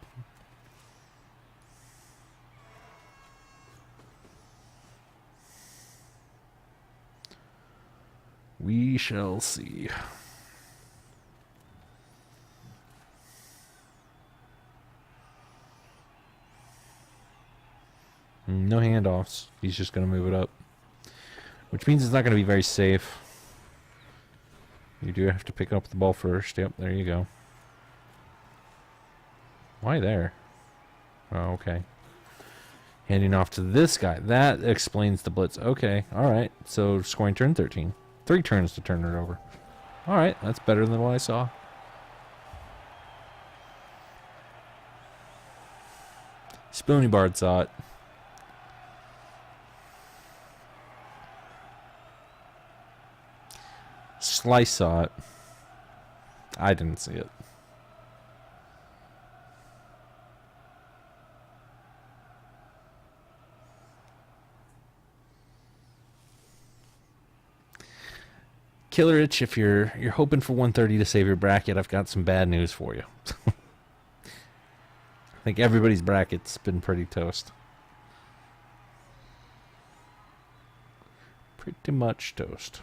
we shall see. No handoffs. He's just going to move it up. Which means it's not going to be very safe. You do have to pick up the ball first. Yep, there you go. Why there? Oh, okay. Handing off to this guy. That explains the blitz. Okay, alright. So scoring turn 13. 3 turns to turn it over. Alright, that's better than what I saw. Spoony Bard saw it. Slice saw it. I didn't see it. Killer Itch, if you're hoping for 130 to save your bracket, I've got some bad news for you. I think everybody's bracket's been pretty toast. Pretty much toast.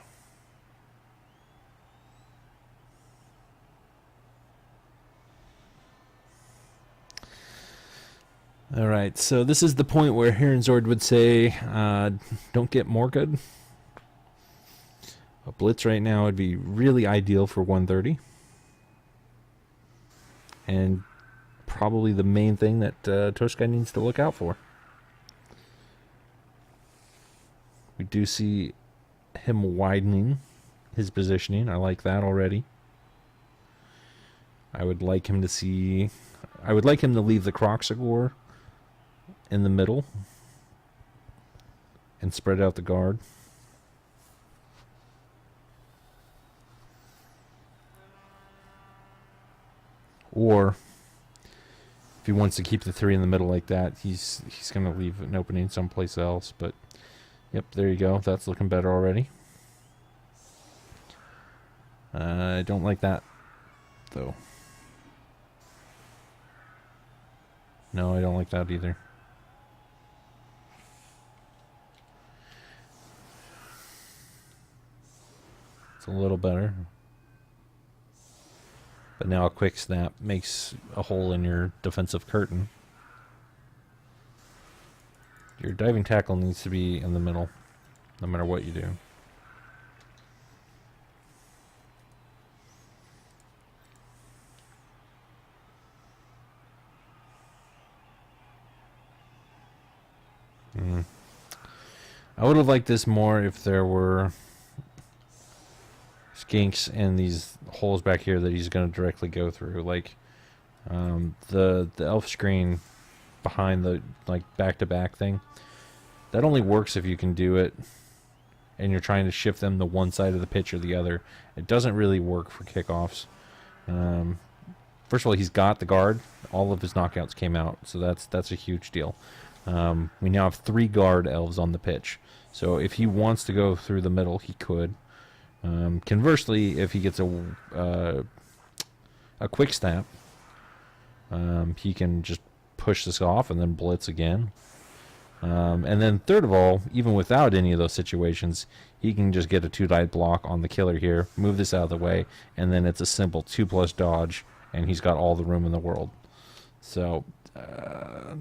Alright, so this is the point where Herenzord would say, don't get more good. A blitz right now would be really ideal for 130. And probably the main thing that Toastguy needs to look out for. We do see him widening his positioning. I like that already. I would like him to see... I would like him to leave the Croxagore in the middle and spread out the guard. Or if he wants to keep the 3 in the middle like that, he's going to leave an opening someplace else. But yep, there you go. That's looking better already. I don't like that though. No, I don't like that either. It's a little better. But now a quick snap makes a hole in your defensive curtain. Your diving tackle needs to be in the middle, no matter what you do. I would have liked this more if there were skinks and these holes back here that he's going to directly go through, like the elf screen behind the back-to-back thing. That only works if you can do it and you're trying to shift them to one side of the pitch or the other. It doesn't really work for kickoffs. First of all, he's got the guard. All of his knockouts came out, so that's a huge deal. We now have 3 guard elves on the pitch, so if he wants to go through the middle, he could. Conversely, if he gets a quick snap, he can just push this off and then blitz again. And then third of all, even without any of those situations, he can just get a 2-die block on the killer here, move this out of the way, and then it's a simple 2+ dodge, and he's got all the room in the world. So,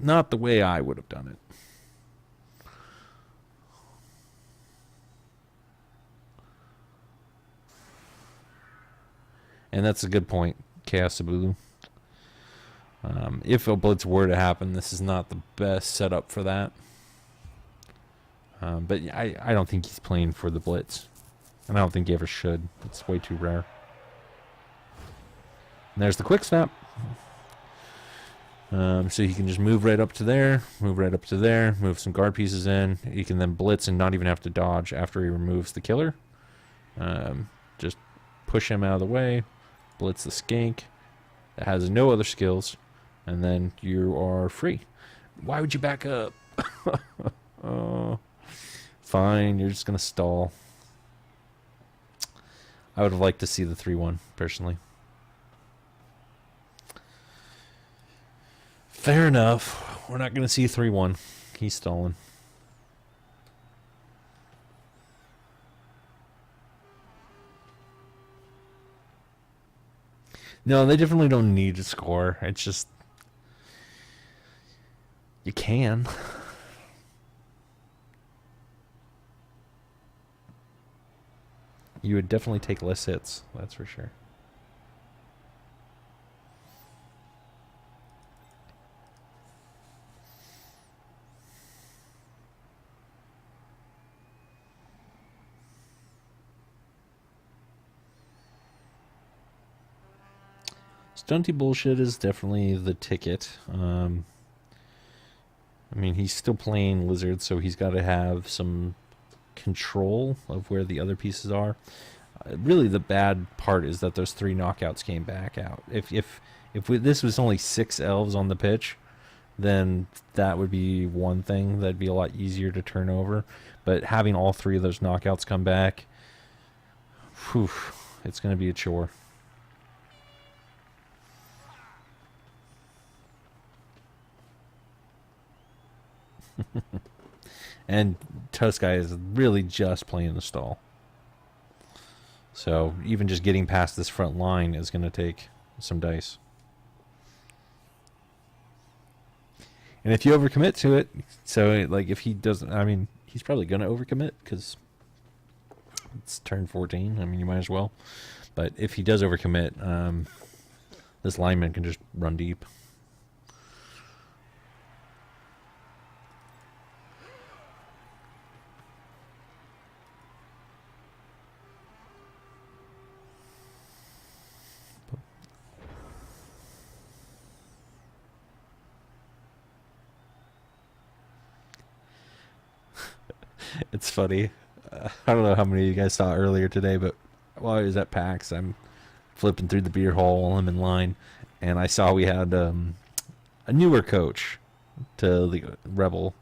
not the way I would have done it. And that's a good point, Chaos Sabulu. If a blitz were to happen, this is not the best setup for that. But I don't think he's playing for the blitz. And I don't think he ever should. It's way too rare. And there's the quick snap. So he can just move right up to there, move right up to there, move some guard pieces in. He can then blitz and not even have to dodge after he removes the killer. Just push him out of the way. Blitz the skink that has no other skills, and then you are free. Why would you back up? Oh, fine, you're just gonna stall. I would have liked to see the 3-1 personally. Fair enough. We're not gonna see 3-1. He's stalling. No, they definitely don't need to score. It's just... you can. You would definitely take less hits, that's for sure. Stunty bullshit is definitely the ticket. I mean, he's still playing Lizard, so he's got to have some control of where the other pieces are. Really, the bad part is that those 3 knockouts came back out. If this was only 6 elves on the pitch, then that would be one thing that'd be a lot easier to turn over. But having all 3 of those knockouts come back, whew, it's going to be a chore. And Toastguy is really just playing the stall. So even just getting past this front line is going to take some dice. And if you overcommit to it, so like if he doesn't, I mean, he's probably going to overcommit because it's turn 14. I mean, you might as well. But if he does overcommit, this lineman can just run deep. It's funny. I don't know how many of you guys saw earlier today, but while I was at PAX, I'm flipping through the beer hall while I'm in line, and I saw we had a newer coach to the REBBL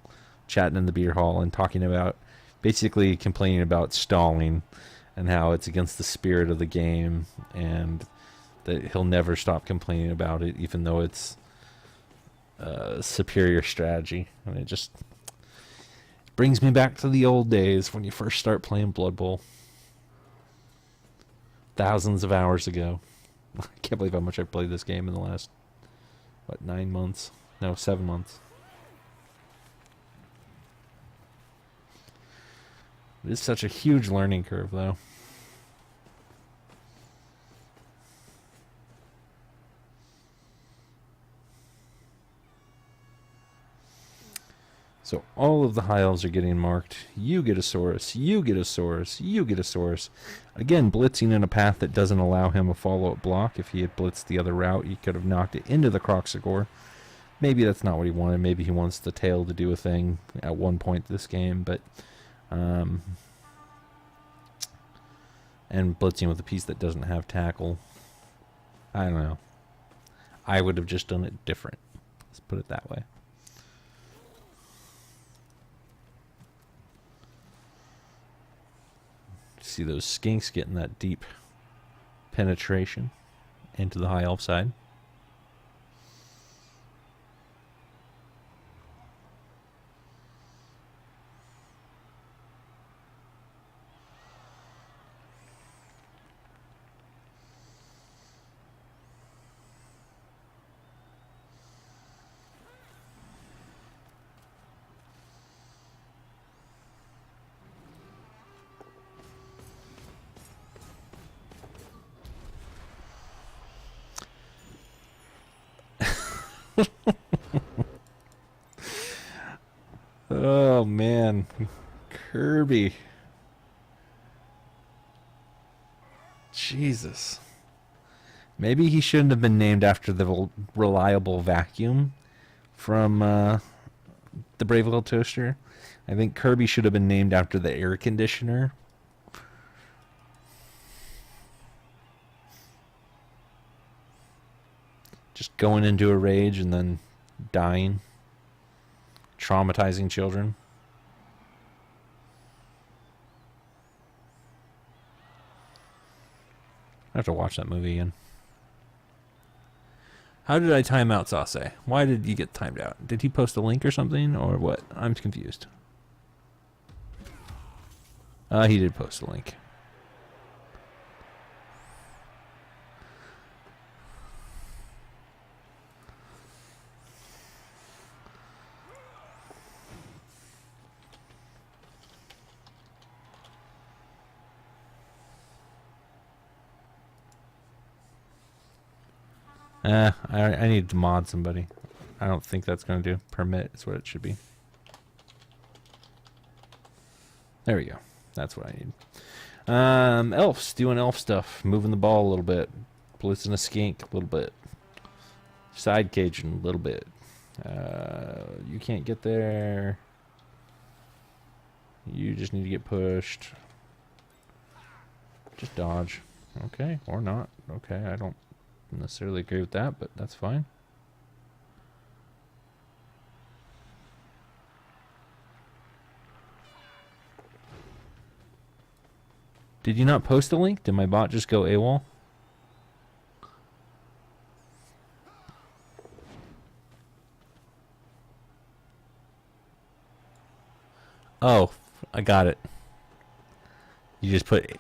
chatting in the beer hall and talking about, basically complaining about stalling and how it's against the spirit of the game, and that he'll never stop complaining about it, even though it's a superior strategy. And it just brings me back to the old days when you first start playing Blood Bowl. Thousands of hours ago. I can't believe how much I've played this game in the last, 9 months? No, 7 months. It's such a huge learning curve, though. So all of the Highelfs are getting marked. You get a Saurus, you get a Saurus, you get a Saurus. Again, blitzing in a path that doesn't allow him a follow-up block. If he had blitzed the other route, he could have knocked it into the Croxagore. Maybe that's not what he wanted. Maybe he wants the tail to do a thing at one point this game, but and blitzing with a piece that doesn't have tackle. I don't know. I would have just done it different. Let's put it that way. See those skinks getting that deep penetration into the high elf side. Oh man, Kirby. Jesus. Maybe he shouldn't have been named after the reliable vacuum from the Brave Little Toaster. I think Kirby should have been named after the air conditioner. Just going into a rage and then dying. Traumatizing children. I have to watch that movie again. How did I time out Sase? Why did you get timed out? Did he post a link or something, or what? I'm confused. He did post a link. I need to mod somebody. I don't think that's going to do. Permit is what it should be. There we go. That's what I need. Elves, doing elf stuff. Moving the ball a little bit. Blitzing a skink a little bit. Side caging a little bit. You can't get there. You just need to get pushed. Just dodge. Okay, or not. Okay, I don't necessarily agree with that, but that's fine. Did you not post a link? Did my bot just go AWOL? Oh, I got it. You just put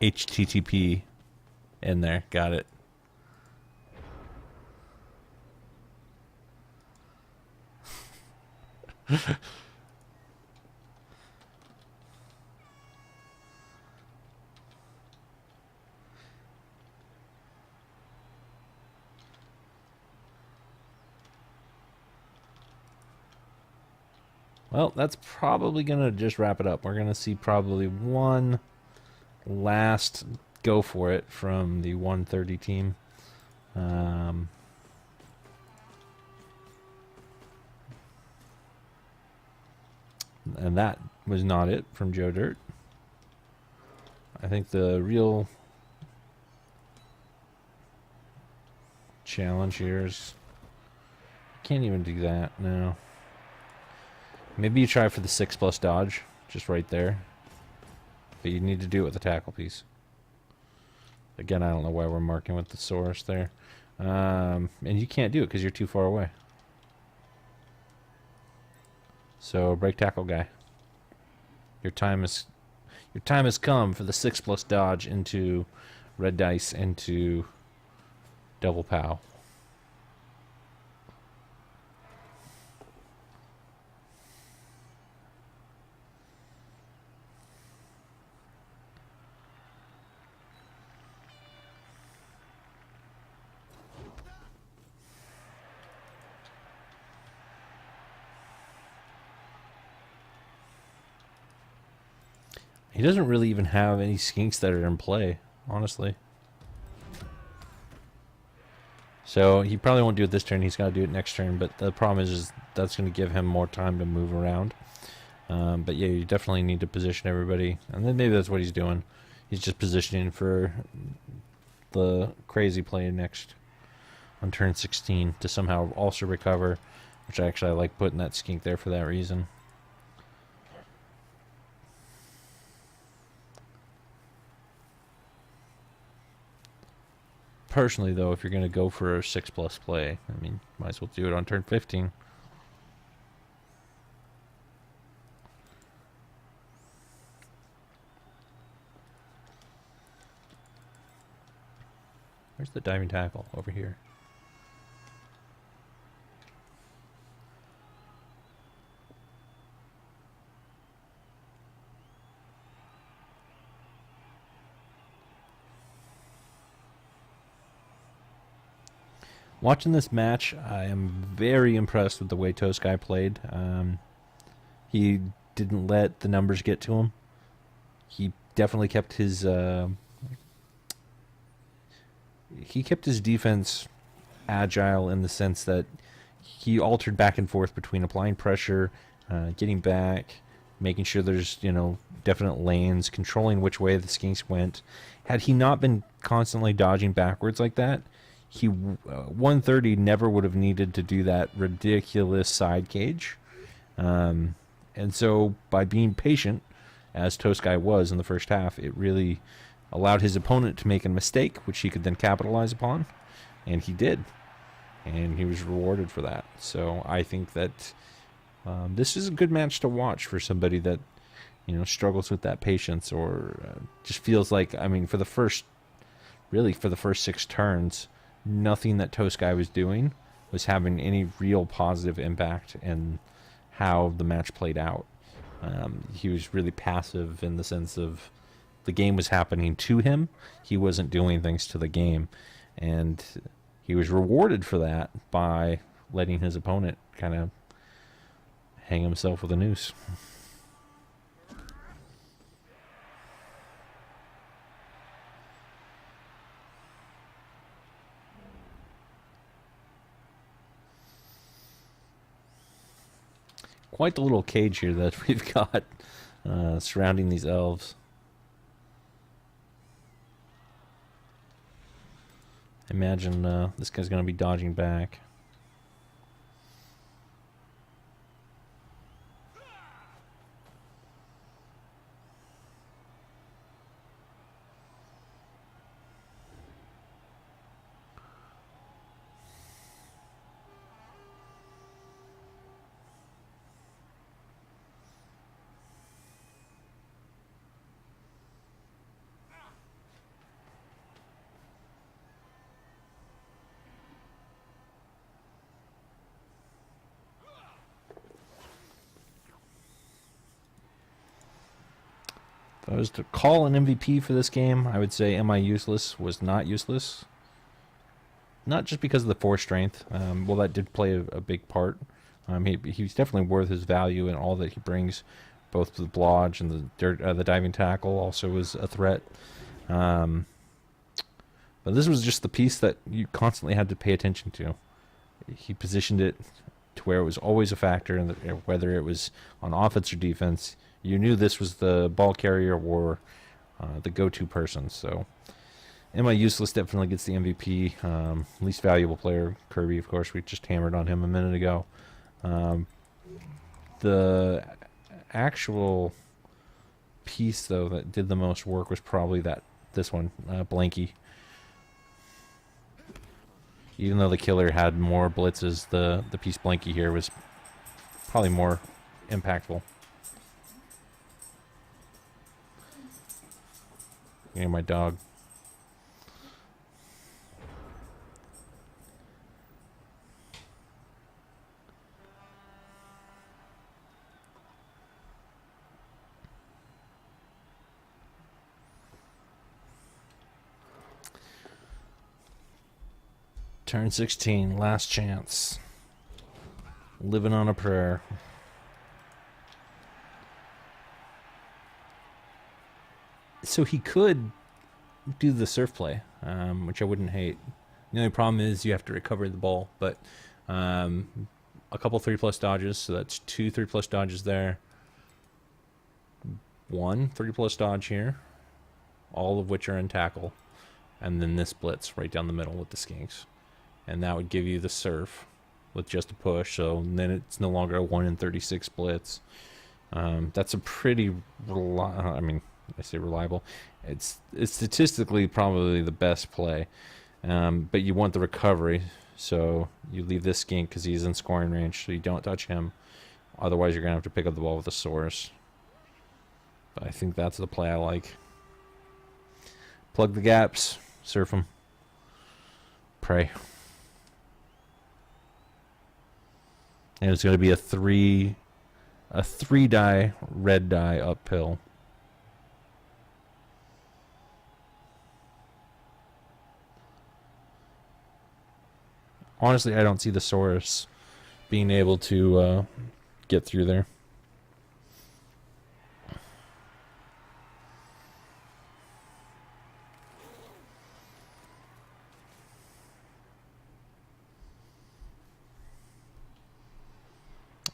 HTTP in there. Got it. Well, that's probably going to just wrap it up. We're going to see probably one last go for it from the 130 team. And that was not it from Joe Dirt. I think the real challenge here is... Can't even do that, no. Maybe you try for the 6+ dodge, just right there. But you need to do it with the tackle piece. Again, I don't know why we're marking with the source there. And you can't do it because you're too far away. So break tackle guy. Your time has come for the 6+ dodge into red dice into double pow. He doesn't really even have any skinks that are in play, honestly. So he probably won't do it this turn. He's got to do it next turn. But the problem is that's going to give him more time to move around. But yeah, you definitely need to position everybody. And then maybe that's what he's doing. He's just positioning for the crazy play next on turn 16 to somehow also recover. Which I like putting that skink there for that reason. Personally, though, if you're going to go for a 6+ play, I mean, might as well do it on turn 15. Where's the diving tackle? Over here. Watching this match, I am very impressed with the way Toastguy played. He didn't let the numbers get to him. He definitely kept his defense agile in the sense that he altered back and forth between applying pressure, getting back, making sure there's definite lanes, controlling which way the skinks went. Had he not been constantly dodging backwards like that, 130 never would have needed to do that ridiculous side cage. And so by being patient, as Toastguy was in the first half, it really allowed his opponent to make a mistake, which he could then capitalize upon. And he did. And he was rewarded for that. So I think that this is a good match to watch for somebody that struggles with that patience or just feels like, for the first 6 turns, nothing that Toastguy was doing was having any real positive impact in how the match played out. He was really passive in the sense of the game was happening to him. He wasn't doing things to the game. And he was rewarded for that by letting his opponent kind of hang himself with a noose. Quite the little cage here that we've got surrounding these elves. Imagine this guy's going to be dodging back. If I was to call an MVP for this game, I would say Am I Useless was not useless. Not just because of the force strength. Well, that did play a big part. He's definitely worth his value and all that he brings, both the blodge and the diving tackle also was a threat. But this was just the piece that you constantly had to pay attention to. He positioned it to where it was always a factor, and whether it was on offense or defense, you knew this was the ball carrier or the go-to person. So, Am I Useless definitely gets the MVP. Least valuable player, Kirby, of course. We just hammered on him a minute ago. The actual piece, though, that did the most work was probably this one, Blanky. Even though the killer had more blitzes, the piece Blanky here was probably more impactful. Getting my dog. Turn 16, last chance. Living on a prayer. So he could do the surf play, which I wouldn't hate. The only problem is you have to recover the ball, but a couple 3+ dodges, so that's 2 3+ dodges there. 1 3+ dodge here, all of which are in tackle, and then this blitz right down the middle with the skinks. And that would give you the surf with just a push, so then it's no longer a 1 in 36 blitz. That's a pretty I say reliable. It's statistically probably the best play, but you want the recovery, so you leave this skink because he's in scoring range, so you don't touch him. Otherwise, you're gonna have to pick up the ball with a source. But I think that's the play I like. Plug the gaps, surf them, pray. And it's going to be a three die red die uphill. Honestly, I don't see the Saurus being able to get through there.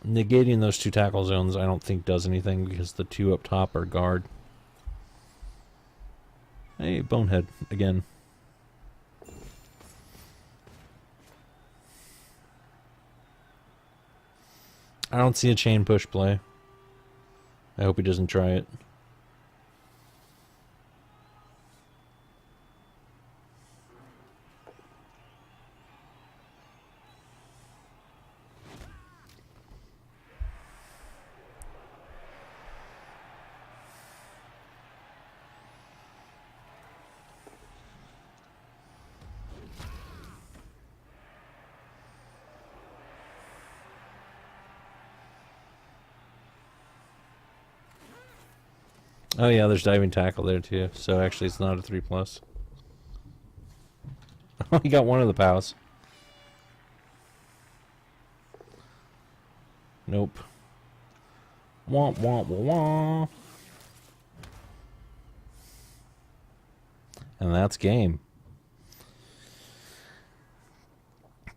Negating those 2 tackle zones, I don't think does anything because the 2 up top are guard. Hey, Bonehead again. I don't see a chain push play. I hope he doesn't try it. Oh yeah, there's diving tackle there too. So actually it's not a 3+. Oh, he got one of the pows. Nope. Wah, wah, wah, wah. And that's game.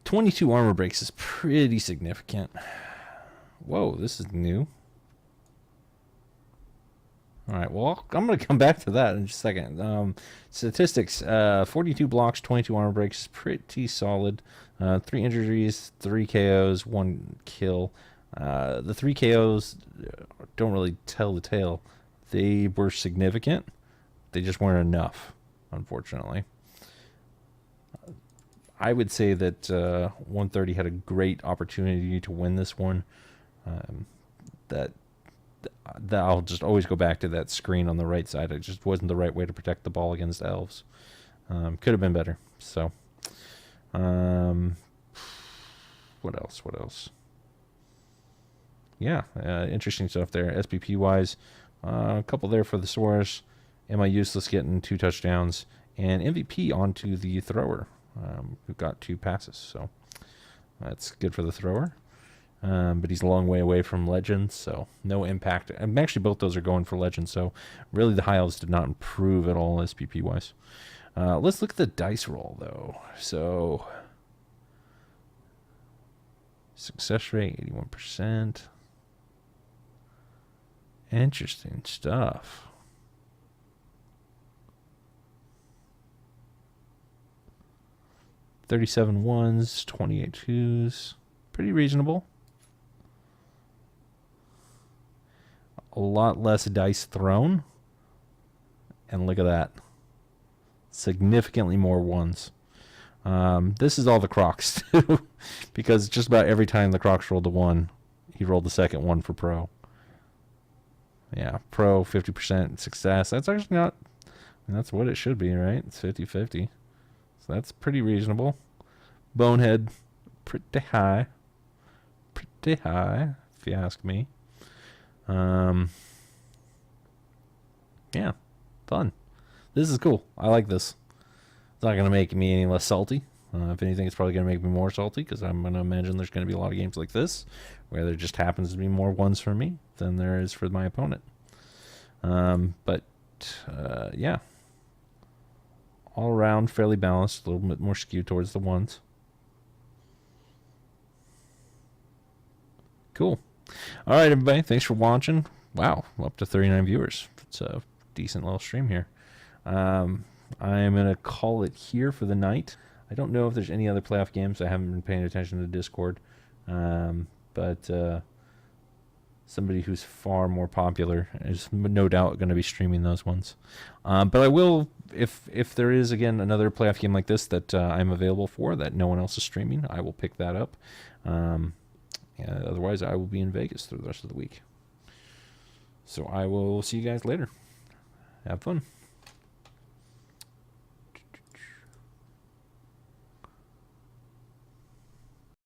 22 armor breaks is pretty significant. Whoa, this is new. Alright, well, I'm going to come back to that in just a second. Statistics, 42 blocks, 22 armor breaks, pretty solid. 3 injuries, 3 KOs, 1 kill. The 3 KOs don't really tell the tale. They were significant. They just weren't enough, unfortunately. I would say that 130 had a great opportunity to win this one. That I'll just always go back to that screen on the right side. It just wasn't the right way to protect the ball against elves. Could have been better. So, what else? What else? Yeah, interesting stuff there. SPP wise, a couple there for the Source. Am I useless getting 2 touchdowns and MVP onto the thrower, who got 2 passes. So that's good for the thrower. But he's a long way away from Legends, so no impact. And actually, both those are going for Legends, so really the Highelfs did not improve at all SPP-wise. Let's look at the dice roll, though. So, success rate, 81%. Interesting stuff. $37 ones, 28 twos. Pretty reasonable. A lot less dice thrown. And look at that. Significantly more ones. This is all the Crocs, too. Because just about every time the Crocs rolled a 1, he rolled the second one for Pro. Yeah, Pro, 50% success. That's actually not... That's what it should be, right? It's 50-50. So that's pretty reasonable. Bonehead, pretty high. Pretty high, if you ask me. Yeah, fun. This is cool. I like this. It's not going to make me any less salty. If anything, it's probably going to make me more salty, because I'm going to imagine there's going to be a lot of games like this where there just happens to be more ones for me than there is for my opponent. Yeah. All around, fairly balanced. A little bit more skewed towards the ones. Cool. All right, everybody. Thanks for watching. Wow, up to 39 viewers. It's a decent little stream here. I am going to call it here for the night. I don't know if there's any other playoff games. I haven't been paying attention to the Discord. But somebody who's far more popular is no doubt going to be streaming those ones. But I will, if there is, again, another playoff game like this that I'm available for that no one else is streaming, I will pick that up. Otherwise, I will be in Vegas through the rest of the week. So I will see you guys later. Have fun.